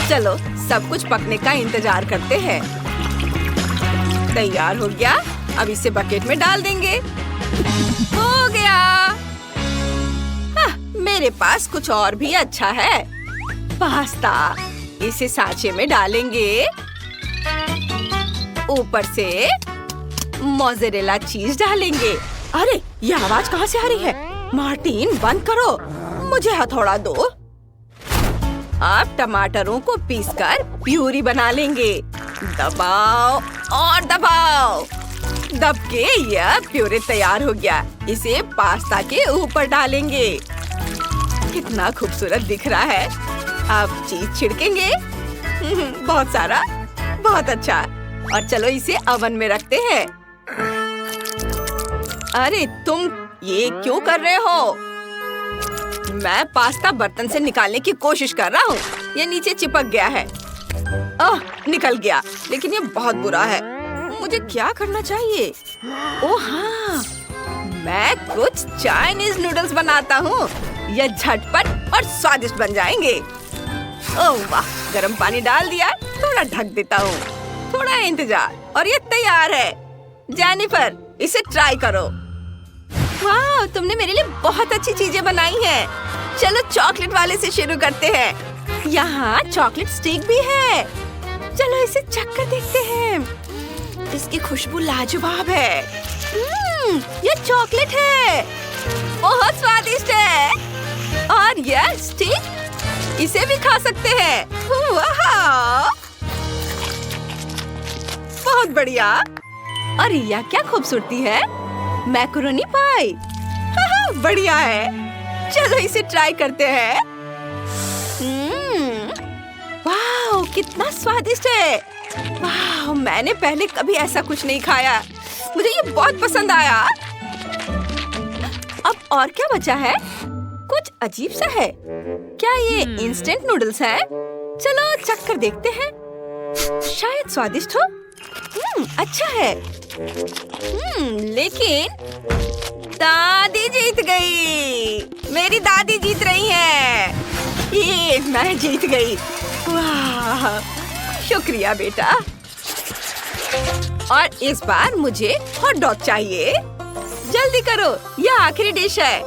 चलो सब कुछ पकने का इंतजार करते हैं। तैयार हो गया। अब इसे बकेट में डाल देंगे। हो गया। मेरे पास कुछ और भी अच्छा है। पास्ता। इसे सांचे में डालेंगे। ऊपर से मोज़रेला चीज डालेंगे। अरे ये आवाज कहाँ से आ रही है? मार्टिन बंद करो, मुझे हथौड़ा दो। अब टमाटरों को पीसकर प्यूरी बना लेंगे। दबाओ और दबाओ। दब के यह प्यूरी तैयार हो गया। इसे पास्ता के ऊपर डालेंगे। कितना खूबसूरत दिख रहा है। अब चीज छिड़केंगे। बहुत सारा, बहुत अच्छा। और चलो इसे ओवन में रखते हैं। अरे तुम ये क्यों कर रहे हो? मैं पास्ता बर्तन से निकालने की कोशिश कर रहा हूँ। ये नीचे चिपक गया है। निकल गया, लेकिन ये बहुत बुरा है। मुझे क्या करना चाहिए? ओह हाँ, मैं कुछ चाइनीज नूडल्स बनाता हूँ। ये झटपट और स्वादिष्ट बन जाएंगे। ओह वाह, गर्म पानी डाल दिया। थोड़ा ढक देता हूँ। थोड़ा इंतजार और ये तैयार है। जेनिफर इसे ट्राई करो। वाह, तुमने मेरे लिए बहुत अच्छी चीजें बनाई हैं। चलो चॉकलेट वाले से शुरू करते हैं। यहाँ चॉकलेट स्टिक भी है। चलो इसे चख कर देखते हैं। इसकी खुशबू लाजवाब है। ये चॉकलेट है, बहुत स्वादिष्ट है। और यह स्टिक, इसे भी खा सकते हैं। वाह, बहुत बढ़िया। और यह क्या खूबसूरती है, मैकरोनी पाई। बढ़िया है, चलो इसे ट्राई करते हैं। वाह, कितना स्वादिष्ट है। वाह, मैंने पहले कभी ऐसा कुछ नहीं खाया। मुझे ये बहुत पसंद आया। अब और क्या बचा है? कुछ अजीब सा है। क्या ये इंस्टेंट नूडल्स है? चलो चख कर देखते हैं, शायद स्वादिष्ट हो। अच्छा है। लेकिन दादी जीत गई। मेरी दादी जीत रही है। ये मैं जीत गई। वाह, शुक्रिया बेटा। और इस बार मुझे हॉट डॉग चाहिए। जल्दी करो, यह आखिरी डिश है।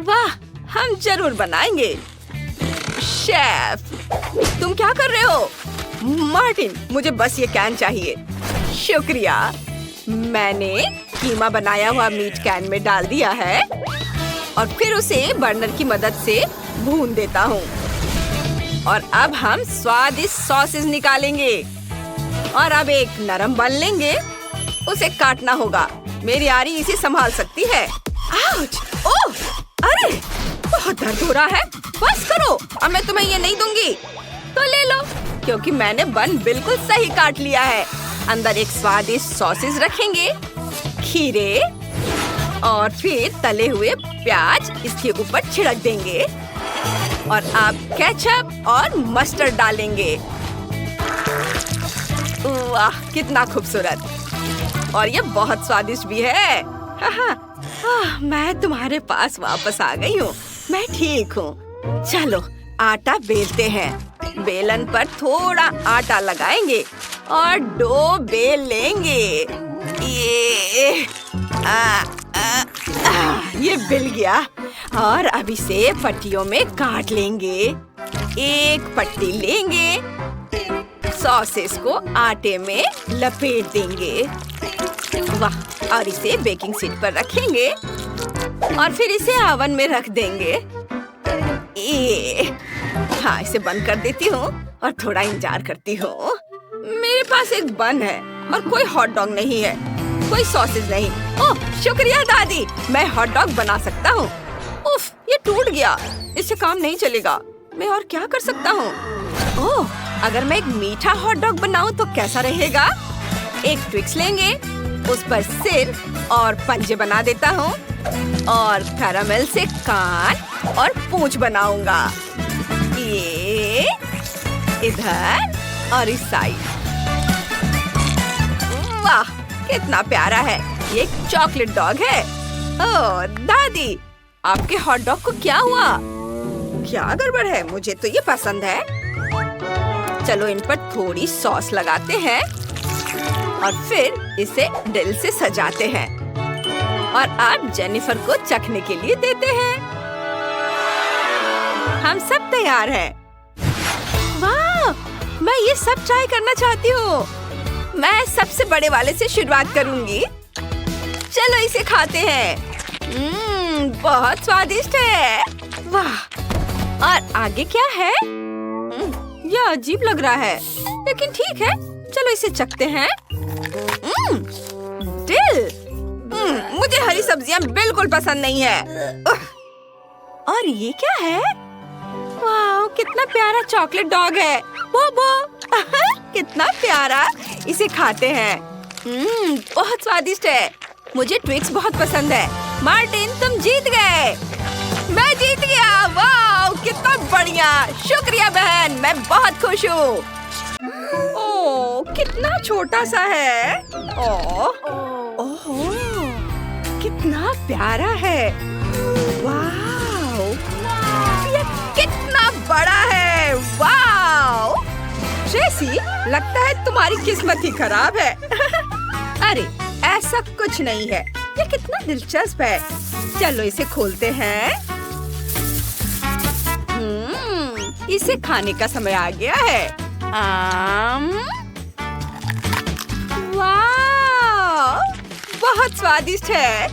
वाह, हम जरूर बनाएंगे। शेफ, तुम क्या कर रहे हो? मार्टिन, मुझे बस ये कैन चाहिए। शुक्रिया। मैंने कीमा बनाया हुआ मीट कैन में डाल दिया है और फिर उसे बर्नर की मदद से भून देता हूँ। और अब हम स्वादिष्ट सॉसेस निकालेंगे। और अब एक नरम बन लेंगे, उसे काटना होगा। मेरी आरी इसे संभाल सकती है। आउच! ओह! अरे, बहुत दर्द हो रहा है। बस करो, अब मैं तुम्हें ये नहीं दूंगी। तो ले लो, क्योंकि मैंने बन बिल्कुल सही काट लिया है। अंदर एक स्वादिष्ट सॉसेस रखेंगे, खीरे और फिर तले हुए प्याज इसके ऊपर छिड़क देंगे। और आप केचप और मस्टर्ड डालेंगे। वाह, कितना खूबसूरत। और ये बहुत स्वादिष्ट भी है। मैं तुम्हारे पास वापस आ गई हूँ। मैं ठीक हूँ। चलो आटा बेलते हैं। बेलन पर थोड़ा आटा लगाएंगे और डो बेल लेंगे। ये बिल गया। और अब इसे पट्टियों में काट लेंगे। एक पट्टी लेंगे, सॉसेस को आटे में लपेट देंगे। वाह, और इसे बेकिंग शीट पर रखेंगे और फिर इसे ओवन में रख देंगे। हाँ, इसे बंद कर देती हूँ और थोड़ा इंतजार करती हूँ। मेरे पास एक बन है और कोई हॉट डॉग नहीं है, कोई सॉसेज नहीं। ओह, शुक्रिया दादी, मैं हॉट डॉग बना सकता हूँ। उफ, ये टूट गया, इससे काम नहीं चलेगा। मैं और क्या कर सकता हूँ? ओह, अगर मैं एक मीठा हॉट डॉग बनाऊँ तो कैसा रहेगा? एक ट्विक्स लेंगे, उस पर सिर और पंजे बना देता हूँ और कैरामेल से कान और पूंछ बनाऊंगा। ये इधर और इस साइड। वाह, कितना प्यारा है। ये एक चॉकलेट डॉग है। ओह दादी, आपके हॉट डॉग को क्या हुआ? क्या गड़बड़ है? मुझे तो ये पसंद है। चलो इन पर थोड़ी सॉस लगाते हैं और फिर इसे दिल से सजाते हैं और अब जेनिफर को चखने के लिए देते हैं। हम सब तैयार हैं। वाह, मैं ये सब ट्राई करना चाहती हूँ। मैं सबसे बड़े वाले से शुरुआत करूंगी। चलो इसे खाते हैं। बहुत स्वादिष्ट है। वाह, और आगे क्या है? यह अजीब लग रहा है, लेकिन ठीक है। चलो इसे चखते हैं। दिल। मुझे हरी सब्जियां बिल्कुल पसंद नहीं है। और ये क्या है? वाह, कितना प्यारा चॉकलेट डॉग है। बोबो, कितना प्यारा। इसे खाते हैं। बहुत स्वादिष्ट है। मुझे ट्विक्स बहुत पसंद है। मार्टिन, तुम जीत गए। मैं जीत गया। वाह, कितना बढ़िया। शुक्रिया बहन, मैं बहुत खुश हूँ। ओह, कितना छोटा सा है। ओह, कितना प्यारा है। वाह, ये कितना बड़ा है। वाह, ट्रेसी, लगता है तुम्हारी किस्मत ही खराब है। अरे, ऐसा कुछ नहीं है। ये कितना दिलचस्प है। चलो इसे खोलते हैं। इसे खाने का समय आ गया है। वाह, बहुत स्वादिष्ट है।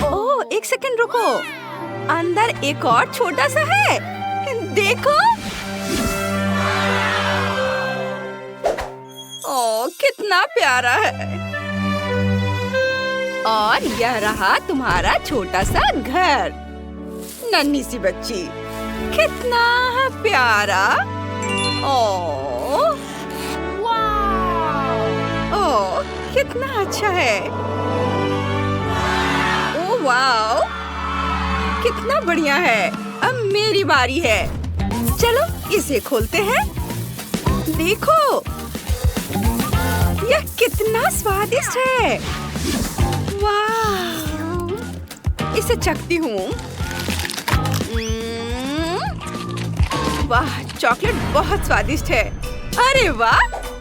ओह, एक सेकंड रुको, अंदर एक और छोटा सा है, देखो। ओह, कितना प्यारा है। और यह रहा तुम्हारा छोटा सा घर। नन्ही सी बच्ची, कितना प्यारा। ओह, ओह, कितना अच्छा है। ओह वाओ, कितना बढ़िया है। अब मेरी बारी है। चलो इसे खोलते हैं। देखो, यह कितना स्वादिष्ट है। वाह, इसे चखती हूँ। वाह, चॉकलेट बहुत स्वादिष्ट है। अरे वाह,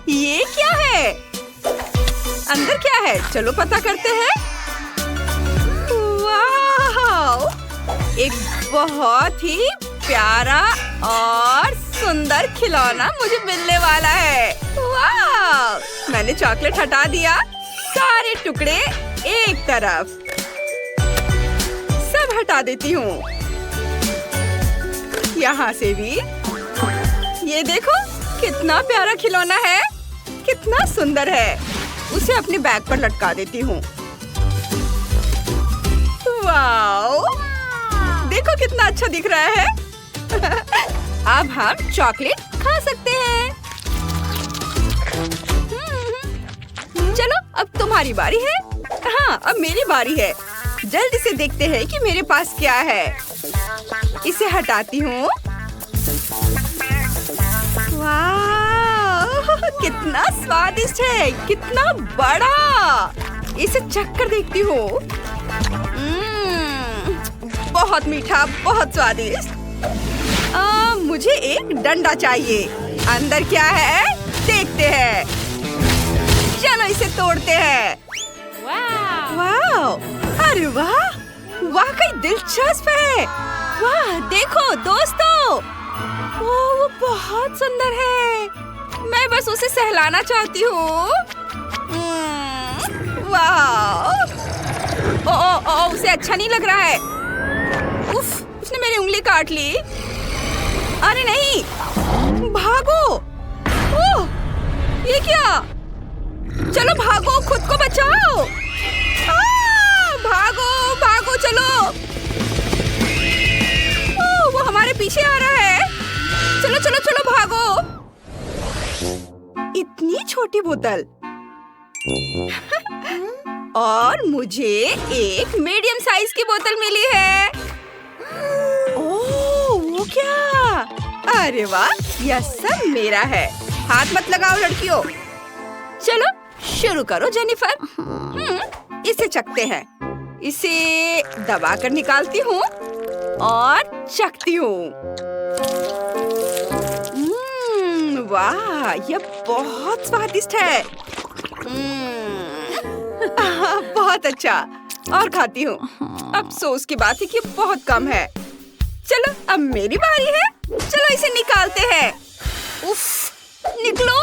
ये क्या है? अंदर क्या है? चलो पता करते हैं। वाह, एक बहुत ही प्यारा और सुंदर खिलौना मुझे मिलने वाला है। वाह, मैंने चॉकलेट हटा दिया। सारे टुकड़े एक तरफ, सब हटा देती हूँ। यहाँ से भी। ये देखो, कितना प्यारा खिलौना है, कितना सुंदर है। उसे अपने बैग पर लटका देती हूँ। वाओ, देखो कितना अच्छा दिख रहा है। अब हम चॉकलेट खा सकते हैं। चलो, अब तुम्हारी बारी है। हाँ, अब मेरी बारी है। जल्दी से देखते हैं कि मेरे पास क्या है। इसे हटाती हूँ। वाह, कितना स्वादिष्ट है, कितना बड़ा। इसे चख कर देखती हूँ। बहुत मीठा, बहुत स्वादिष्ट। मुझे एक डंडा चाहिए। अंदर क्या है देखते हैं। चलो इसे तोड़ते हैं। वाह, अरे वाह, वाकई दिलचस्प है। वाह, देखो दोस्तों, वो बहुत सुंदर है। मैं बस उसे सहलाना चाहती हूँ। वाह, ओ, उसे अच्छा नहीं लग रहा है। उफ, उसने मेरी उंगली काट ली। अरे नहीं, भागो। ओह, ये क्या? चलो भागो, खुद को बचाओ। भागो भागो, चलो। ओह, वो हमारे पीछे आ रहा है। चलो चलो चलो, भागो। इतनी छोटी बोतल। और मुझे एक मीडियम साइज की बोतल मिली है। ओह, वो क्या? अरे वाह, यह सब मेरा है। हाथ मत लगाओ लड़कियों। चलो शुरू करो जेनिफर। इसे चखते हैं। इसे दबाकर निकालती हूँ और चखती हूँ। वाह, यह बहुत स्वादिष्ट है। बहुत अच्छा। और खाती हूँ। अफसोस की बात है कि बहुत कम है। चलो अब मेरी बारी है। चलो इसे निकालते हैं। उफ, निकलो।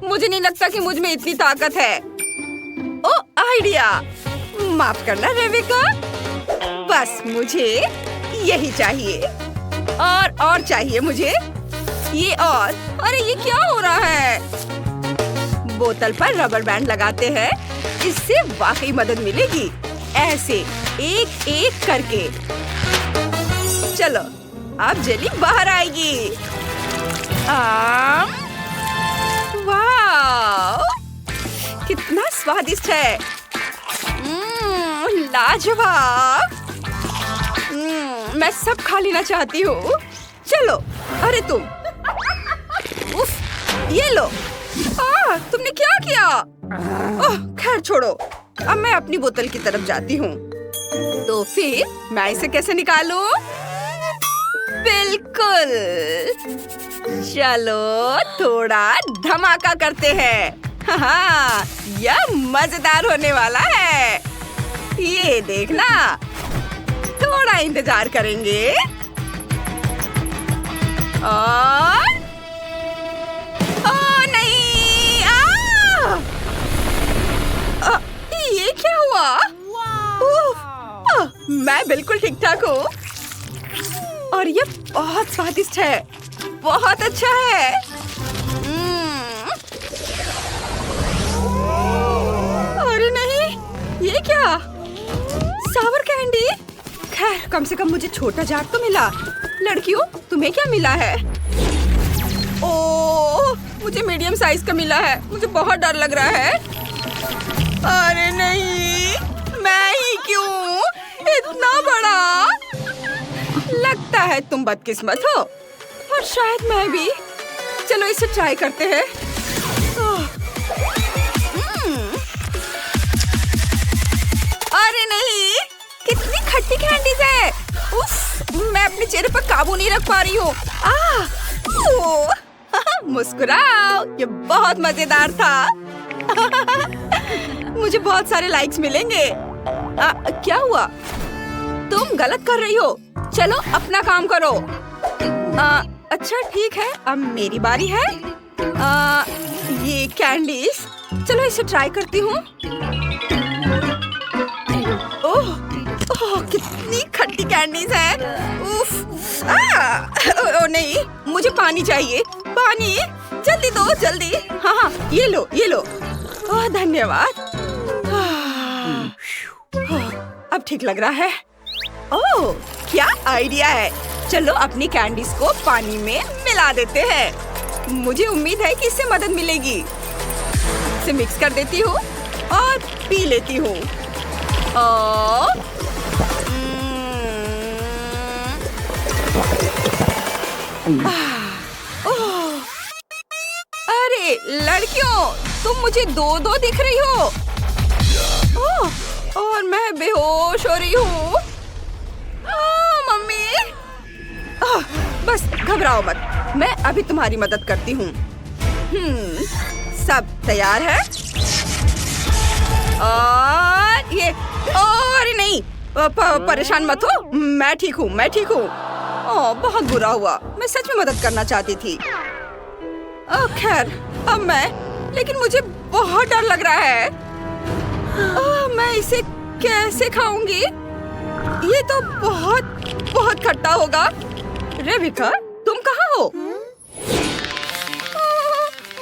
मुझे नहीं लगता कि मुझ में इतनी ताकत है। ओ, आइडिया। माफ करना रेबिका, बस मुझे यही चाहिए। और चाहिए मुझे ये। और अरे ये क्या हो रहा है? बोतल पर रबर बैंड लगाते हैं। इससे वाकई मदद मिलेगी। ऐसे एक एक करके। चलो अब जेली बाहर आएगी। वाह, कितना स्वादिष्ट है। लाजवाब। मैं सब खा लेना चाहती हूँ। चलो। अरे तुम, उफ, ये लो। तुमने क्या किया? ओह, खैर छोड़ो। अब मैं अपनी बोतल की तरफ जाती हूँ। तो फिर मैं इसे कैसे निकालूं? बिल्कुल। चलो थोड़ा धमाका करते हैं। हाँ, यह मजेदार होने वाला है। ये देखना। थोड़ा इंतजार करेंगे और नहीं ये क्या हुआ? मैं बिल्कुल ठीक ठाक हूँ और ये बहुत स्वादिष्ट है, बहुत अच्छा है। अरे नहीं, ये क्या? सावर कैंडी? खैर कम से कम मुझे छोटा जार तो मिला। लड़कियों, तुम्हें क्या मिला है? ओह, मुझे मीडियम साइज का मिला है। मुझे बहुत डर लग रहा है। अरे नहीं, मैं ही क्यों? इतना बड़ा। लगता है तुम बदकिस्मत हो और शायद मैं भी। चलो इसे ट्राई करते हैं। अरे नहीं, कितनी खट्टी कैंडीज है। उफ, मैं अपने चेहरे पर काबू नहीं रख पा रही हूँ। मुस्कुराओ, ये बहुत मजेदार था। मुझे बहुत सारे लाइक्स मिलेंगे। क्या हुआ? तुम गलत कर रही हो। चलो अपना काम करो। अच्छा ठीक है, अब मेरी बारी है। ये कैंडीज, चलो इसे ट्राई करती हूँ। ओह, कितनी खट्टी कैंडीज है। उफ, ओ नहीं, मुझे पानी चाहिए। पानी जल्दी दो, जल्दी। हाँ, ये लो, ये लो। ओह धन्यवाद। अब ठीक लग रहा है। ओह, क्या आइडिया है। चलो अपनी कैंडीज को पानी में मिला देते हैं। मुझे उम्मीद है कि इससे मदद मिलेगी। इसे मिक्स कर देती हूँ और पी लेती हूँ। अरे लड़कियों, तुम मुझे दो दो दिख रही हो। और मैं बेहोश हो रही हूँ। मम्मी, बस घबराओ मत, मैं अभी तुम्हारी मदद करती हूँ। सब तैयार है और ये, अरे नहीं, परेशान मत हो। मैं ठीक हूँ, मैं ठीक हूँ। बहुत बुरा हुआ, मैं सच में मदद करना चाहती थी। खैर अब मैं, लेकिन मुझे बहुत डर लग रहा है। मैं इसे कैसे खाऊंगी? ये तो बहुत बहुत खट्टा होगा। रेबिका, तुम कहाँ हो?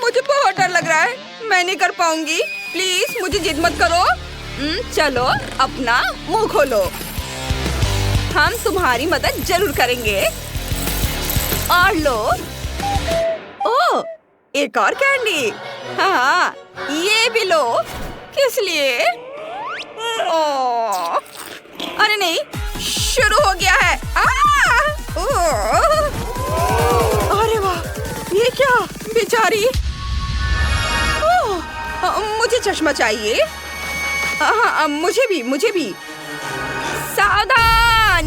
मुझे बहुत डर लग रहा है, मैं नहीं कर पाऊंगी। प्लीज मुझे जिद मत करो। चलो अपना मुंह खोलो, हम तुम्हारी मदद जरूर करेंगे। और लो। ओह, एक और कैंडी। हाँ, ये भी लो। किस लिए? ओह, अरे नहीं, शुरू हो गया है। अरे वाह, ये क्या? बेचारी। मुझे चश्मा चाहिए। हाँ, मुझे भी। सावधान।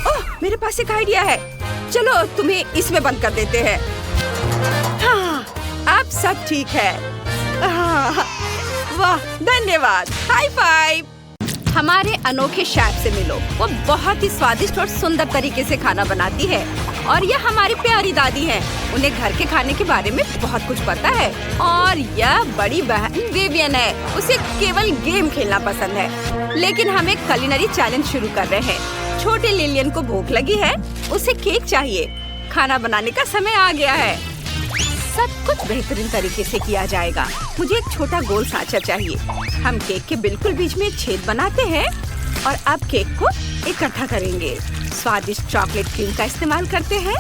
ओह, मेरे पास एक आइडिया है। चलो तुम्हें इसमें बंद कर देते हैं। हाँ, अब सब ठीक है। वाह, धन्यवाद। High five. हमारे अनोखे शेफ से मिलो। वो बहुत ही स्वादिष्ट और सुंदर तरीके से खाना बनाती है और यह हमारी प्यारी दादी है। उन्हें घर के खाने के बारे में बहुत कुछ पता है। और यह बड़ी बहन विवियन है, उसे केवल गेम खेलना पसंद है। लेकिन हम एक कुलिनरी चैलेंज शुरू कर रहे हैं। छोटे लिलियन को भूख लगी है, उसे केक चाहिए। खाना बनाने का समय आ गया है। सब कुछ बेहतरीन तरीके से किया जाएगा। मुझे एक छोटा गोल सांचा चाहिए। हम केक के बिल्कुल बीच में एक छेद बनाते हैं और अब केक को इकट्ठा करेंगे। स्वादिष्ट चॉकलेट क्रीम का इस्तेमाल करते हैं।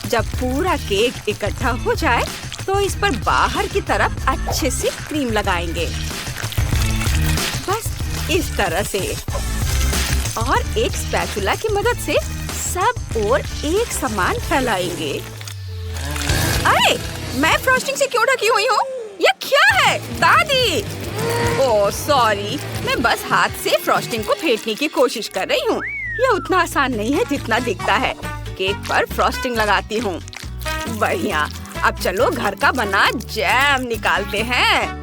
जब पूरा केक इकट्ठा हो जाए तो इस पर बाहर की तरफ अच्छे से क्रीम लगाएंगे, बस इस तरह से। और एक स्पैचुला की मदद से सब ओर एक समान फैलाएंगे। अरे, मैं फ्रॉस्टिंग से क्यों ढकी हुई हूँ? ये क्या है दादी? ओह सॉरी, मैं बस हाथ से फ्रॉस्टिंग को फेंटने की कोशिश कर रही हूँ। यह उतना आसान नहीं है जितना दिखता है। केक पर फ्रॉस्टिंग लगाती हूँ। बढ़िया, अब चलो घर का बना जैम निकालते हैं।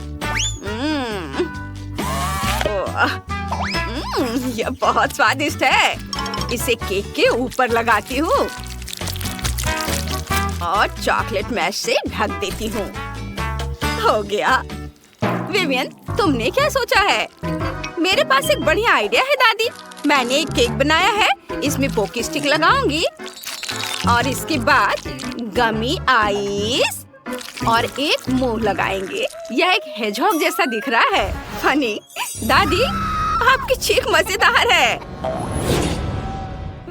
यह बहुत स्वादिष्ट है। इसे केक के ऊपर लगाती हूँ और चॉकलेट मैश से ढक देती हूँ। हो गया। विवियन, तुमने क्या सोचा है? मेरे पास एक बढ़िया आइडिया है दादी। मैंने एक केक बनाया है, इसमें पोकी स्टिक लगाऊंगी और इसके बाद गमी आइस और एक मुंह लगाएंगे। यह एक हेजहॉग जैसा दिख रहा है। फनी। दादी, आपकी चीख मजेदार है।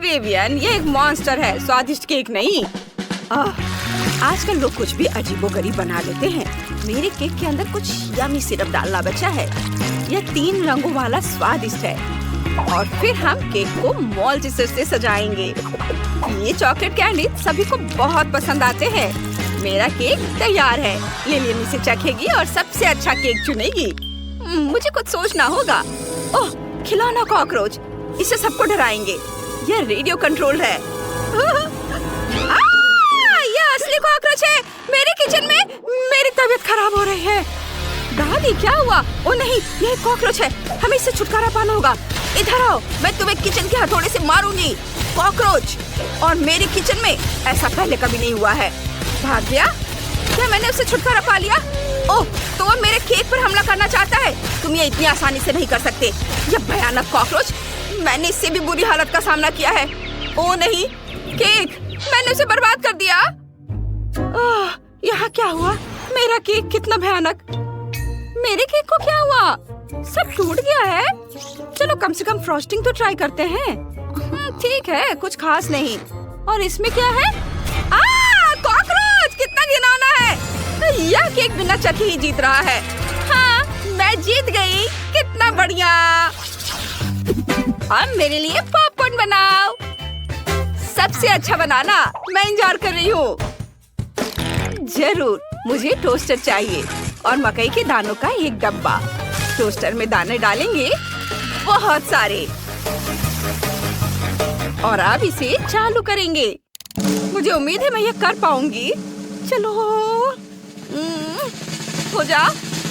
विवियन, ये एक मॉन्स्टर है, स्वादिष्ट केक नहीं। आजकल लोग कुछ भी अजीबोगरीब बना लेते हैं। मेरे केक के अंदर कुछ यमी सिरप डालना बचा है। यह 3 रंगों वाला स्वादिष्ट है और फिर हम केक को मॉल्टिसर से सजाएंगे। ये चॉकलेट कैंडी सभी को बहुत पसंद आते हैं। मेरा केक तैयार है। लिलियन इसे चखेगी और सबसे अच्छा केक चुनेगी। मुझे कुछ सोचना होगा। ओह, खिलौना कॉकरोच। इसे सबको डराएंगे। यह रेडियो कंट्रोल है। यह असली कॉकरोच है। मेरे किचन में मेरी तबीयत खराब हो रही है। दादी, क्या हुआ? ओ नहीं, यह कॉकरोच है। हमें इससे छुटकारा पाना होगा। इधर आओ, मैं तुम्हें किचन के हथौड़े से मारूंगी। कॉकरोच और मेरे किचन में ऐसा पहले कभी नहीं हुआ है। भाग गया? क्या मैंने उससे छुटकारा पा लिया? ओह, तो वो मेरे केक पर हमला करना चाहता है। तुम ये इतनी आसानी से नहीं कर सकते। यह भयानक कॉकरोच, मैंने इससे भी बुरी हालत का सामना किया है। ओ नहीं, केक, मैंने उसे बर्बाद कर दिया। यहाँ क्या हुआ? मेरा केक कितना भयानक। मेरे केक को क्या हुआ? सब टूट गया है। चलो कम से कम फ्रॉस्टिंग तो ट्राई करते हैं। ठीक है, कुछ खास नहीं। और इसमें क्या है? कॉकरोच, कितना घिनौना है। यह केक बिना चखे ही जीत रहा है। हाँ, मैं जीत गई। कितना बढ़िया। अब मेरे लिए पॉपकॉर्न बनाओ। सबसे अच्छा बनाना। मैं इंतजार कर रही हूँ। जरूर, मुझे टोस्टर चाहिए और मकई के दानों का एक डब्बा। टोस्टर में दाने डालेंगे, बहुत सारे। और अब इसे चालू करेंगे। मुझे उम्मीद है मैं ये कर पाऊंगी। चलो, हो जा।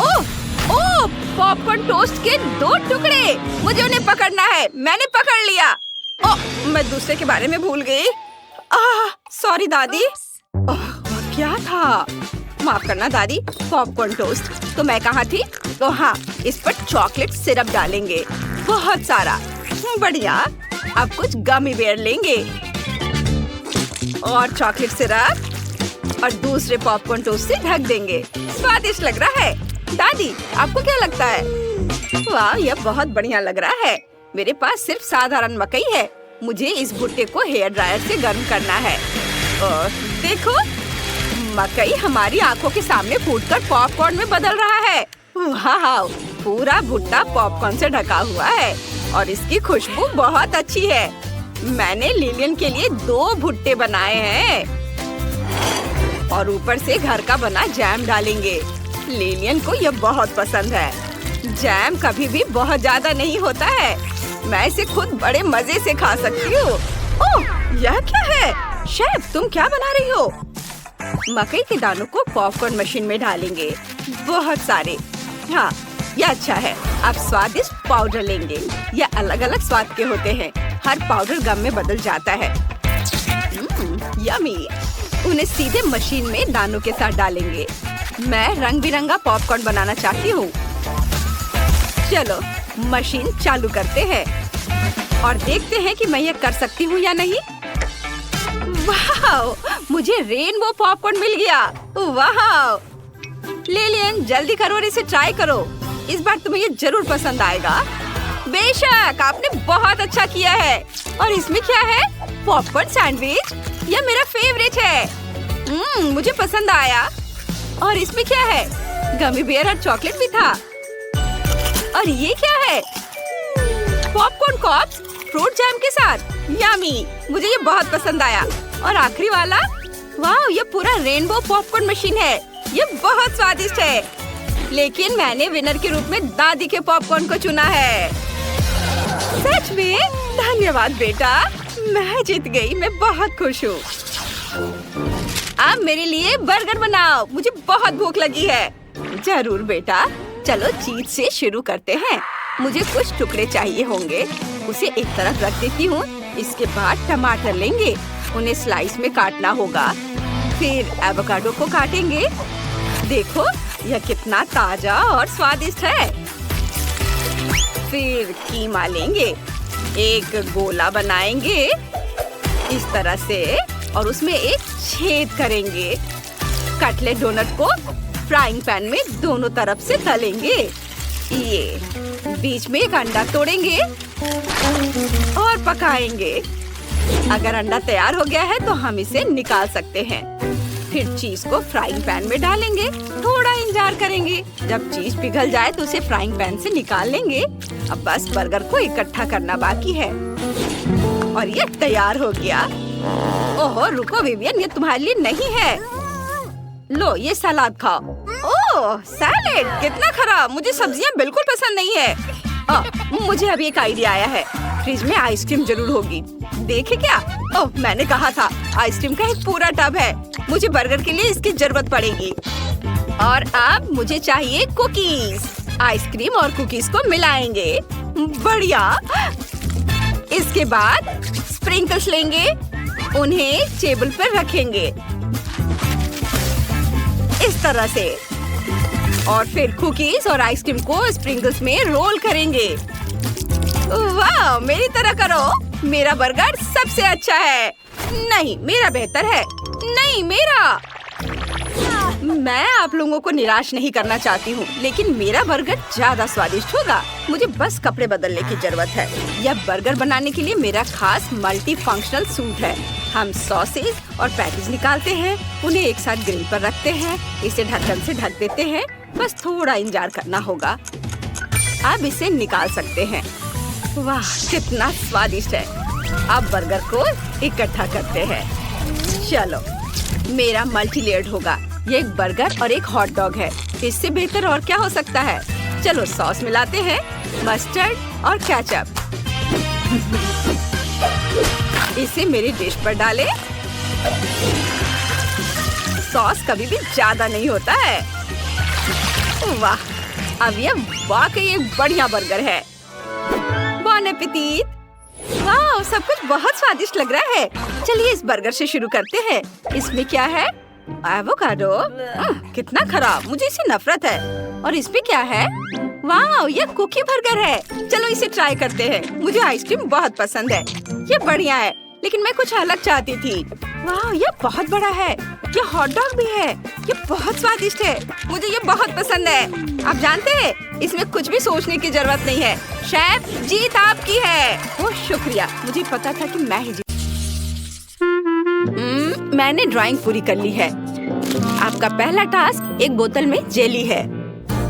ओह, पॉपकॉर्न टोस्ट के 2 टुकड़े। मुझे उन्हें पकड़ना है। मैंने पकड़ लिया। ओह, मैं दूसरे के बारे में भूल गई। सॉरी दादी। क्या था? माफ करना दादी। Popcorn toast. तो मैं कहाँ थी? तो हाँ, इस पर चॉकलेट सिरप डालेंगे, बहुत सारा। बढ़िया। अब कुछ गमी बेयर लेंगे और चॉकलेट सिरप और दूसरे पॉपकॉर्न टोस्ट से ढक देंगे। स्वादिष्ट लग रहा है। दादी, आपको क्या लगता है? वाह, यह बहुत बढ़िया लग रहा है। मेरे पास सिर्फ साधारण मकई है। मुझे इस भुट्टे को हेयर ड्रायर से गर्म करना है। और देखो, मकई हमारी आंखों के सामने फूटकर पॉपकॉर्न में बदल रहा है। वाह, पूरा भुट्टा पॉपकॉर्न से ढका हुआ है और इसकी खुशबू बहुत अच्छी है। मैंने लिलियन के लिए 2 भुट्टे बनाए हैं और ऊपर से घर का बना जैम डालेंगे। लिलियन को यह बहुत पसंद है। जैम कभी भी बहुत ज्यादा नहीं होता है। मैं इसे खुद बड़े मजे से खा सकती हूँ। ओह, यह क्या है? शेफ, तुम क्या बना रही हो? मकई के दानों को पॉपकॉर्न मशीन में डालेंगे, बहुत सारे। हाँ, यह अच्छा है। अब स्वादिष्ट पाउडर लेंगे। यह अलग अलग स्वाद के होते हैं। हर पाउडर गम में बदल जाता है। यमी। उन्हें सीधे मशीन में दानों के साथ डालेंगे। मैं रंग बिरंगा पॉपकॉर्न बनाना चाहती हूँ। चलो, मशीन चालू करते हैं और देखते हैं कि मैं ये कर सकती हूँ या नहीं। वाह, मुझे रेनबो पॉपकॉर्न मिल गया। वाह, लिलियन, जल्दी करो और इसे ट्राई करो। इस बार तुम्हें ये जरूर पसंद आएगा। बेशक, आपने बहुत अच्छा किया है। और इसमें क्या है? Popcorn sandwich. यह मेरा फेवरेट है। मुझे पसंद आया। और इसमें क्या है? गमी बेयर और चॉकलेट भी था। और ये क्या है? पॉपकॉर्न कॉप्स फ्रूट जैम के साथ। यमी, मुझे ये बहुत पसंद आया। और आखिरी वाला, वाह, ये पूरा रेनबो पॉपकॉर्न मशीन है। ये बहुत स्वादिष्ट है। लेकिन मैंने विनर के रूप में दादी के पॉपकॉर्न को चुना है। सच में? धन्यवाद बेटा, मैं जीत गई। मैं बहुत खुश हूँ। अब मेरे लिए बर्गर बनाओ। मुझे बहुत भूख लगी है। जरूर बेटा, चलो चीज से शुरू करते हैं। मुझे कुछ टुकड़े चाहिए होंगे, उसे एक तरफ रख देती हूँ। इसके बाद टमाटर लेंगे, उन्हें स्लाइस में काटना होगा। फिर एवोकाडो को काटेंगे। देखो यह कितना ताजा और स्वादिष्ट है। फिर कीमा लेंगे, एक गोला बनाएंगे इस तरह से और उसमें एक छेद करेंगे। कटलेट डोनट को फ्राइंग पैन में दोनों तरफ से तलेंगे। ये बीच में एक अंडा तोड़ेंगे और पकाएंगे। अगर अंडा तैयार हो गया है तो हम इसे निकाल सकते हैं। फिर चीज को फ्राइंग पैन में डालेंगे, थोड़ा इंतजार करेंगे। जब चीज पिघल जाए तो उसे फ्राइंग पैन से निकाल लेंगे। अब बस बर्गर को इकट्ठा करना बाकी है और ये तैयार हो गया। ओहो रुको विवियन, ये तुम्हारे लिए नहीं है। लो ये सलाद खाओ। ओह सैलेड, कितना खराब, मुझे सब्जियां बिल्कुल पसंद नहीं है। मुझे अभी एक आइडिया आया है, फ्रिज में आइसक्रीम जरूर होगी। देखे क्या? ओह मैंने कहा था, आइसक्रीम का एक पूरा टब है। मुझे बर्गर के लिए इसकी जरूरत पड़ेगी। और अब मुझे चाहिए कुकीज। आइसक्रीम और कुकीज को मिलाएंगे। बढ़िया। इसके बाद स्प्रिंकल्स लेंगे, उन्हें टेबल पर रखेंगे इस तरह से और फिर कुकीज और आइसक्रीम को स्प्रिंकल्स में रोल करेंगे। वाह, मेरी तरह करो। मेरा बर्गर सबसे अच्छा है। नहीं, मेरा बेहतर है। नहीं, मेरा। मैं आप लोगों को निराश नहीं करना चाहती हूँ, लेकिन मेरा बर्गर ज्यादा स्वादिष्ट होगा। मुझे बस कपड़े बदलने की जरूरत है। यह बर्गर बनाने के लिए मेरा खास मल्टी फंक्शनल सूट है। हम सॉसेज और पैटीज निकालते हैं, उन्हें एक साथ ग्रिल पर रखते हैं, इसे ढक्कन से ढक देते हैं। बस थोड़ा इंतजार करना होगा। अब इसे निकाल सकते हैं। वाह, कितना स्वादिष्ट है। अब बर्गर को इकट्ठा करते हैं। चलो, मेरा मल्टी लेयर्ड होगा। ये एक बर्गर और एक हॉट डॉग है। इससे बेहतर और क्या हो सकता है? चलो सॉस मिलाते हैं, मस्टर्ड और केचप। इसे मेरी डिश पर डालें। सॉस कभी भी ज्यादा नहीं होता है। वाह, अब ये वाकई एक बढ़िया बर्गर है। बॉन एपेटीट। वाह, सब कुछ बहुत स्वादिष्ट लग रहा है। चलिए इस बर्गर से शुरू करते हैं। इसमें क्या है? एवोकाडो। कितना खराब, मुझे इससे नफरत है। और इसमें क्या है? वाह, ये कुकी बर्गर है। चलो इसे ट्राई करते हैं। मुझे आइसक्रीम बहुत पसंद है। ये बढ़िया है, लेकिन मैं कुछ अलग चाहती थी। वाह, ये बहुत बड़ा है। ये हॉट डॉग भी है। ये बहुत स्वादिष्ट है। मुझे ये बहुत पसंद है। आप जानते हैं, इसमें कुछ भी सोचने की जरूरत नहीं है। शेफ, जीत आपकी है। ओह शुक्रिया, मुझे पता था कि मैं ही जीत। मैंने ड्राइंग पूरी कर ली है। आपका पहला टास्क एक बोतल में जेली है।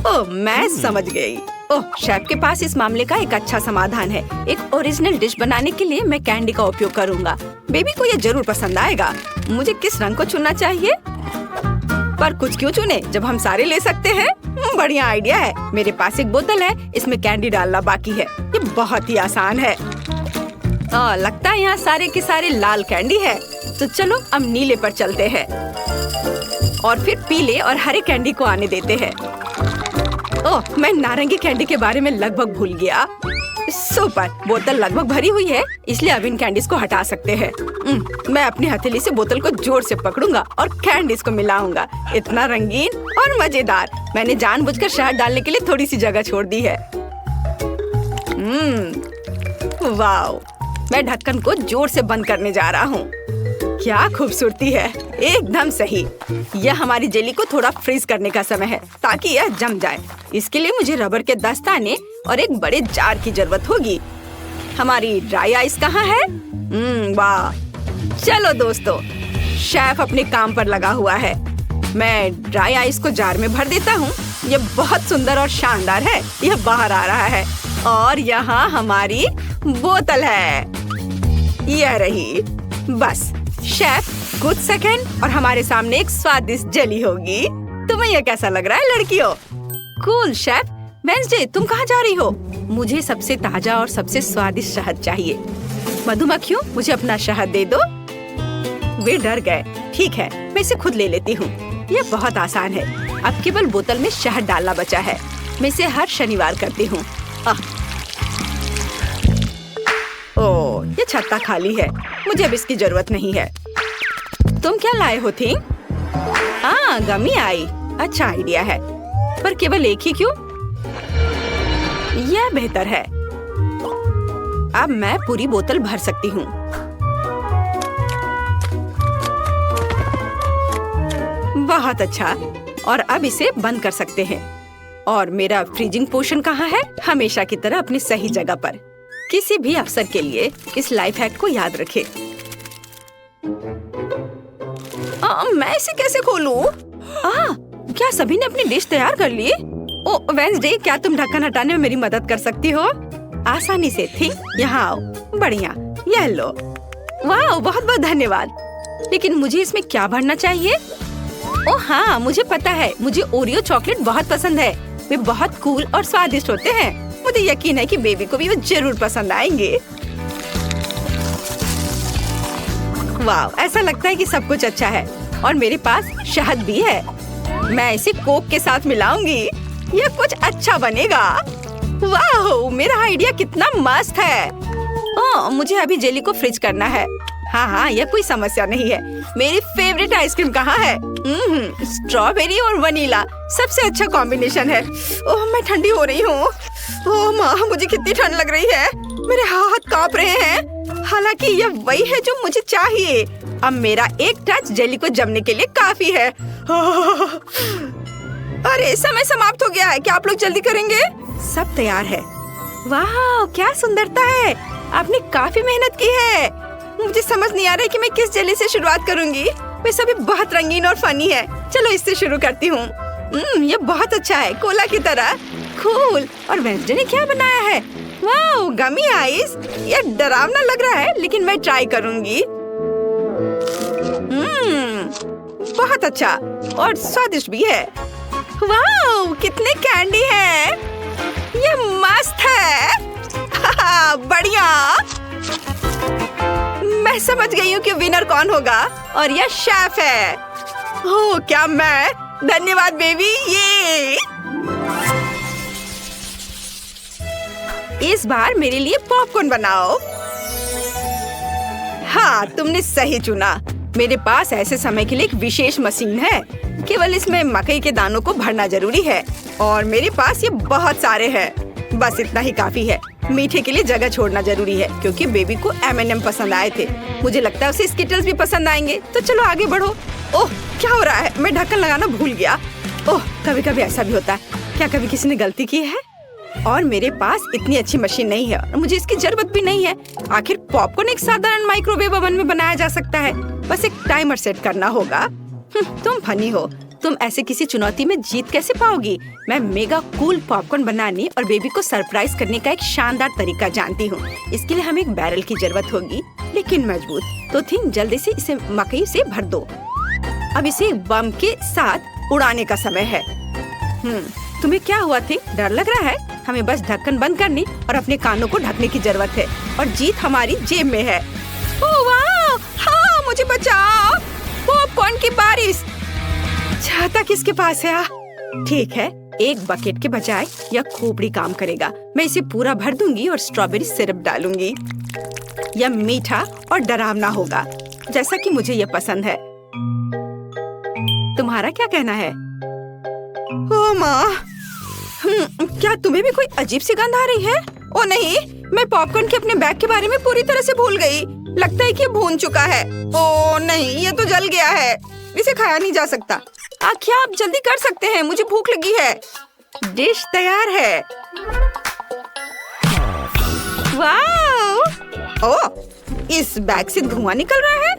ओह, मैं समझ गई। ओह, शेफ के पास इस मामले का एक अच्छा समाधान है। एक ओरिजिनल डिश बनाने के लिए मैं कैंडी का उपयोग करूंगा। बेबी को ये जरूर पसंद आएगा। मुझे किस रंग को चुनना चाहिए? पर कुछ क्यों चुने जब हम सारे ले सकते हैं? बढ़िया आइडिया है। मेरे पास एक बोतल है, इसमें कैंडी डालना बाकी है। ये बहुत ही आसान है। लगता है यहाँ सारे के सारे लाल कैंडी है। तो चलो अब नीले पर चलते हैं और फिर पीले और हरे कैंडी को आने देते हैं। ओह, मैं नारंगी कैंडी के बारे में लगभग भूल गया। सुपर, बोतल लगभग भरी हुई है, इसलिए अब इन कैंडीज को हटा सकते हैं। मैं अपनी हथेली से बोतल को जोर से पकड़ूंगा और कैंडीज को मिलाऊंगा। इतना रंगीन और मजेदार। मैंने जानबूझकर शहद डालने के लिए थोड़ी सी जगह छोड़ दी है। वाओ, मैं ढक्कन को जोर से बंद करने जा रहा हूँ। क्या खूबसूरती है, एकदम सही। यह हमारी जेली को थोड़ा फ्रीज करने का समय है ताकि यह जम जाए। इसके लिए मुझे रबर के दस्ताने और एक बड़े जार की जरूरत होगी। हमारी ड्राई आइस कहाँ है? वाह, चलो दोस्तों, शेफ अपने काम पर लगा हुआ है। मैं ड्राई आइस को जार में भर देता हूँ। यह बहुत सुंदर और शानदार है। यह बाहर आ रहा है और यहाँ हमारी बोतल है। यह रही। बस शेफ, कुछ सेकंड और हमारे सामने एक स्वादिष्ट जेली होगी। तुम्हें यह कैसा लग रहा है लड़कियों? Cool chef. वेंसडे, तुम कहाँ जा रही हो? मुझे सबसे ताजा और सबसे स्वादिष्ट शहद चाहिए। मधुमक्खियों, मुझे अपना शहद दे दो। वे डर गए। ठीक है, मैं इसे खुद ले लेती हूँ। यह बहुत आसान है। अब केवल बोतल में शहद डालना बचा है। मैं इसे हर शनिवार करती हूँ ओह, ये छत्ता खाली है। मुझे अब इसकी जरूरत नहीं है। तुम क्या लाए हो थी? हाँ, गमी आई। अच्छा आइडिया है, पर केवल एक ही क्यों? यह बेहतर है। अब मैं पूरी बोतल भर सकती हूँ। बहुत अच्छा। और अब इसे बंद कर सकते हैं। और मेरा फ्रीजिंग पोशन कहाँ है? हमेशा की तरह अपनी सही जगह पर। किसी भी अवसर के लिए इस लाइफ हैक को याद रखें। मैं इसे कैसे खोलूं? क्या सभी ने अपनी डिश तैयार कर ली? ओ वेंसडे, क्या तुम ढक्कन हटाने में मेरी मदद कर सकती हो? आसानी से थी। यहाँ आओ। बढ़िया, यह लो। वाह, बहुत बहुत धन्यवाद। लेकिन मुझे इसमें क्या भरना चाहिए? ओह हाँ, मुझे पता है। मुझे ओरियो चॉकलेट बहुत पसंद है। वे बहुत कूल और स्वादिष्ट होते हैं। मुझे यकीन है कि बेबी को भी वो जरूर पसंद आएंगे। वाह, ऐसा लगता है कि सब कुछ अच्छा है। और मेरे पास शहद भी है। मैं इसे कोक के साथ मिलाऊंगी। यह कुछ अच्छा बनेगा। वाह, मेरा आइडिया कितना मस्त है। मुझे अभी जेली को फ्रिज करना है। हाँ, यह कोई समस्या नहीं है। मेरी फेवरेट आइसक्रीम कहाँ है? स्ट्रॉबेरी और वनीला सबसे अच्छा कॉम्बिनेशन है। ओह, मैं ठंडी हो रही हूँ। ओह माँ, मुझे कितनी ठंड लग रही है। मेरे हाथ कांप रहे हैं। हालांकि यह वही है जो मुझे चाहिए। अब मेरा एक टच जेली को जमने के लिए काफी है। अरे, समय समाप्त हो गया है। क्या आप लोग जल्दी करेंगे? सब तैयार है। वाह, क्या सुंदरता है। आपने काफी मेहनत की है। मुझे समझ नहीं आ रहा है कि मैं किस जेली से शुरुआत करूंगी। वे सभी बहुत रंगीन और फनी है। चलो इससे शुरू करती हूँ। ये बहुत अच्छा है, कोला की तरह। कूल। और वेंसडे ने क्या बनाया है? वाह, गमी आइस। ये डरावना लग रहा है, लेकिन मैं ट्राई करूंगी। बहुत अच्छा और स्वादिष्ट भी है। वाह, कितने कैंडी है। ये मस्त है। बढ़िया। मैं समझ गई हूँ कि विनर कौन होगा, और यह शेफ है। ओह, क्या मैं? धन्यवाद बेबी। ये इस बार मेरे लिए पॉपकॉर्न बनाओ। हाँ, तुमने सही चुना। मेरे पास ऐसे समय के लिए एक विशेष मशीन है। केवल इसमें मकई के दानों को भरना जरूरी है, और मेरे पास ये बहुत सारे हैं। बस इतना ही काफी है। मीठे के लिए जगह छोड़ना जरूरी है, क्योंकि बेबी को M&M पसंद आए थे। मुझे लगता है उसे स्किटल्स भी पसंद आएंगे। तो चलो आगे बढ़ो। ओह, क्या हो रहा है? मैं ढक्कन लगाना भूल गया। ओह, कभी कभी ऐसा भी होता है। क्या कभी किसी ने गलती की है? और मेरे पास इतनी अच्छी मशीन नहीं है, और मुझे इसकी जरूरत भी नहीं है। आखिर पॉपकॉर्न एक साधारण माइक्रोवेव ओवन में बनाया जा सकता है। बस एक टाइमर सेट करना होगा। तुम फनी हो। तुम ऐसे किसी चुनौती में जीत कैसे पाओगी? मैं मेगा कूल पॉपकॉर्न बनाने और बेबी को सरप्राइज करने का एक शानदार तरीका जानती हूँ। इसके लिए हमें एक बैरल की जरूरत होगी, लेकिन मजबूत। तो थिंग, जल्दी से इसे मकई से भर दो। अब इसे बम के साथ उड़ाने का समय है। तुम्हें क्या हुआ थी? डर लग रहा है? हमें बस ढक्कन बंद करने और अपने कानों को ढकने की जरूरत है, और जीत हमारी जेब में है। ओह वाह! हाँ, मुझे बचाओ। पॉपकॉर्न की बारिश। छाता किसके पास है? ठीक है, एक बकेट के बजाय यह खोपड़ी काम करेगा। मैं इसे पूरा भर दूंगी और स्ट्रॉबेरी सिरप डालूंगी। यह मीठा और डरावना होगा, जैसा कि मुझे यह पसंद है। तुम्हारा क्या कहना है? ओह माँ, क्या तुम्हें भी कोई अजीब सी गंध आ रही है? ओ नहीं, मैं पॉपकॉर्न के अपने बैग के बारे में पूरी तरह से भूल गई। लगता है कि ये भून चुका है। ओ नहीं, ये तो जल गया है। इसे खाया नहीं जा सकता। क्या आप जल्दी कर सकते हैं? मुझे भूख लगी है। डिश तैयार है। वाह! ओह, इस बैग से धुआं निकल रहा है।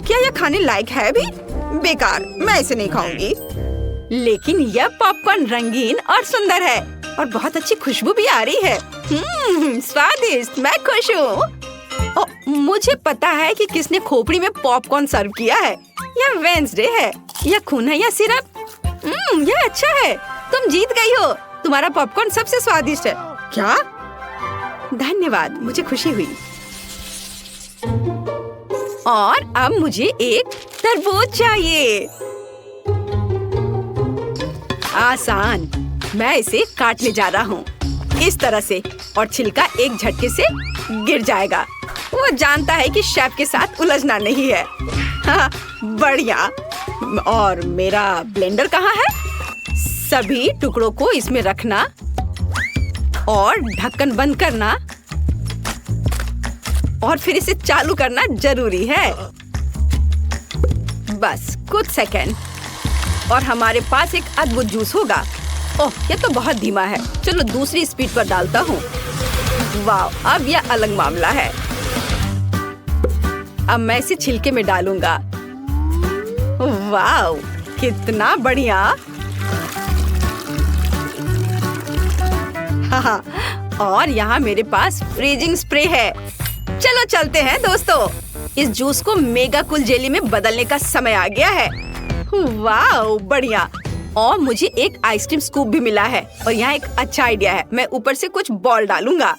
क्या यह खाने लायक है भी? बेकार, मैं इसे नहीं खाऊंगी। लेकिन यह पॉपकॉर्न रंगीन और सुंदर है, और बहुत अच्छी खुशबू भी आ रही है। स्वादिष्ट। मैं खुश हूँ। मुझे पता है कि किसने खोपड़ी में पॉपकॉर्न सर्व किया है। यह वेंसडे है। यह खून है या सिरप? यह अच्छा है। तुम जीत गई हो। तुम्हारा पॉपकॉर्न सबसे स्वादिष्ट है। क्या? धन्यवाद, मुझे खुशी हुई। और अब मुझे एक तरबूज चाहिए। आसान। मैं इसे काटने जा रहा हूँ। इस तरह से, और छिलका एक झटके से गिर जाएगा। वो जानता है कि शेफ के साथ उलझना नहीं है। हाँ, बढ़िया। और मेरा ब्लेंडर कहाँ है? सभी टुकड़ों को इसमें रखना और ढक्कन बंद करना और फिर इसे चालू करना जरूरी है। बस कुछ सेकंड और हमारे पास एक अद्भुत जूस होगा। ओह, ये तो बहुत धीमा है। चलो दूसरी स्पीड पर डालता हूँ। वाह, अब यह अलग मामला है। अब मैं इसे छिलके में डालूंगा। वाह, कितना बढ़िया। हाँ, और यहाँ मेरे पास फ्रीजिंग स्प्रे है। चलो चलते हैं दोस्तों, इस जूस को मेगा कूल जेली में बदलने का समय आ गया है। वाह, बढ़िया। और मुझे एक आइसक्रीम स्कूप भी मिला है और यहाँ एक अच्छा आइडिया है। मैं ऊपर से कुछ बॉल डालूंगा।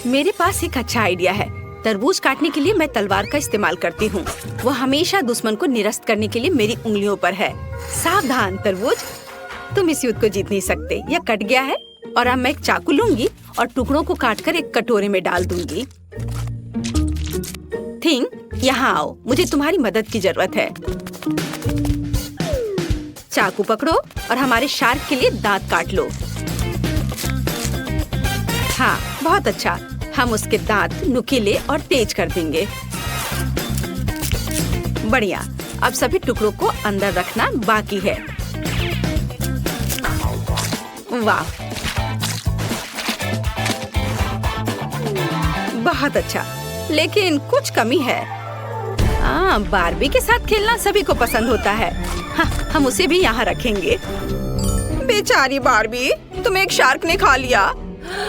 मेरे पास एक अच्छा आइडिया है। तरबूज काटने के लिए मैं तलवार का इस्तेमाल करती हूँ। वो हमेशा दुश्मन को निरस्त करने के लिए मेरी उंगलियों पर है। सावधान तरबूज, तुम इस युद्ध को जीत नहीं सकते। यह कट गया है और अब मैं एक चाकू लूंगी और टुकड़ों को काटकर एक कटोरे में डाल दूंगी। थिंग, यहाँ आओ, मुझे तुम्हारी मदद की जरूरत है। चाकू पकड़ो और हमारे शार्क के लिए दांत काट लो। हाँ, बहुत अच्छा। हम उसके दांत नुकीले और तेज कर देंगे। बढ़िया। अब सभी टुकड़ों को अंदर रखना बाकी है। वाह, बहुत अच्छा, लेकिन कुछ कमी है। बारबी के साथ खेलना सभी को पसंद होता है। हाँ, हम उसे भी यहाँ रखेंगे। बेचारी बारबी, तुम्हें एक शार्क ने खा लिया।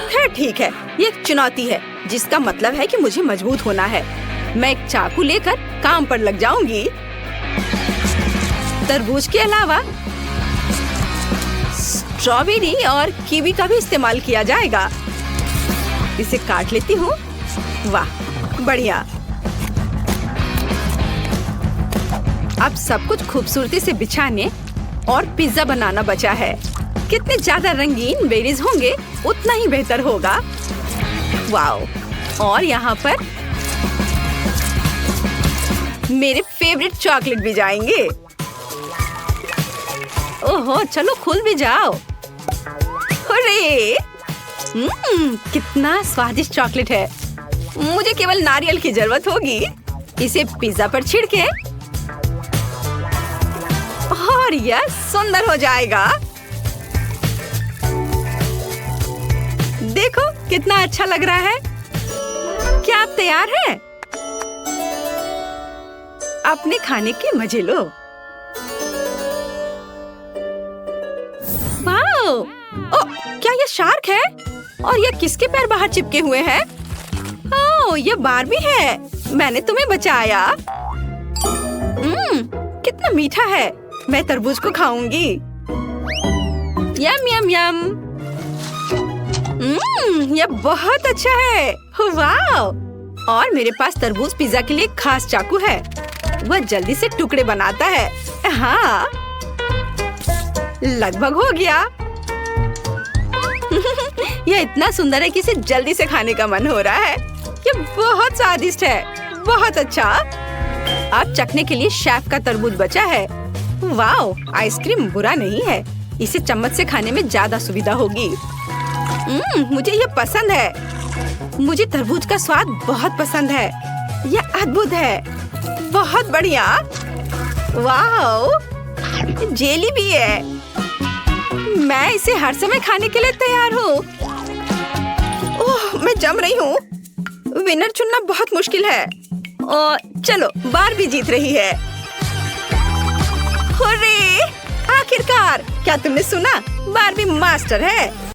खैर ठीक है, ये एक चुनौती है, जिसका मतलब है कि मुझे मजबूत होना है। मैं एक चाकू लेकर काम पर लग जाऊंगी। तरबूज के अलावा स्ट्रॉबेरी और कीवी का भी इस्तेमाल किया जाएगा। इसे काट लेती हूँ। वाह, बढ़िया। अब सब कुछ खूबसूरती से बिछाने और पिज्जा बनाना बचा है। कितने ज्यादा रंगीन बेरीज होंगे उतना ही बेहतर होगा। वाह, और यहाँ पर मेरे फेवरेट चॉकलेट भी जाएंगे। ओहो, चलो खुल भी जाओ। अरे, कितना स्वादिष्ट चॉकलेट है। मुझे केवल नारियल की जरूरत होगी। इसे पिज्जा पर छिड़के और यह सुंदर हो जाएगा। देखो कितना अच्छा लग रहा है। क्या आप तैयार हैं? अपने खाने के मजे लो। वाह! ओह, क्या ये शार्क है? और ये किसके पैर बाहर चिपके हुए हैं? ओह, ये बारबी है। मैंने तुम्हें बचाया। कितना मीठा है। मैं तरबूज को खाऊंगी। यम यम यम। यह बहुत अच्छा है। वाह! और मेरे पास तरबूज पिज्जा के लिए खास चाकू है। वह जल्दी से टुकड़े बनाता है। हाँ, लगभग हो गया। यह इतना सुंदर है कि इसे जल्दी से खाने का मन हो रहा है। यह बहुत स्वादिष्ट है। बहुत अच्छा। अब चखने के लिए शेफ का तरबूज बचा है। वाह, आइसक्रीम बुरा नहीं है। इसे चम्मच से खाने में ज्यादा सुविधा होगी। मुझे ये पसंद है। मुझे तरबूज का स्वाद बहुत पसंद है। यह अद्भुत है। बहुत बढ़िया। वाह, जेली भी है। मैं इसे हर समय खाने के लिए तैयार हूँ। ओह, मैं जम रही हूँ। विनर चुनना बहुत मुश्किल है। चलो, बारबी जीत रही है। हुर्रे! आखिरकार, क्या तुमने सुना? बारबी मास्टर है।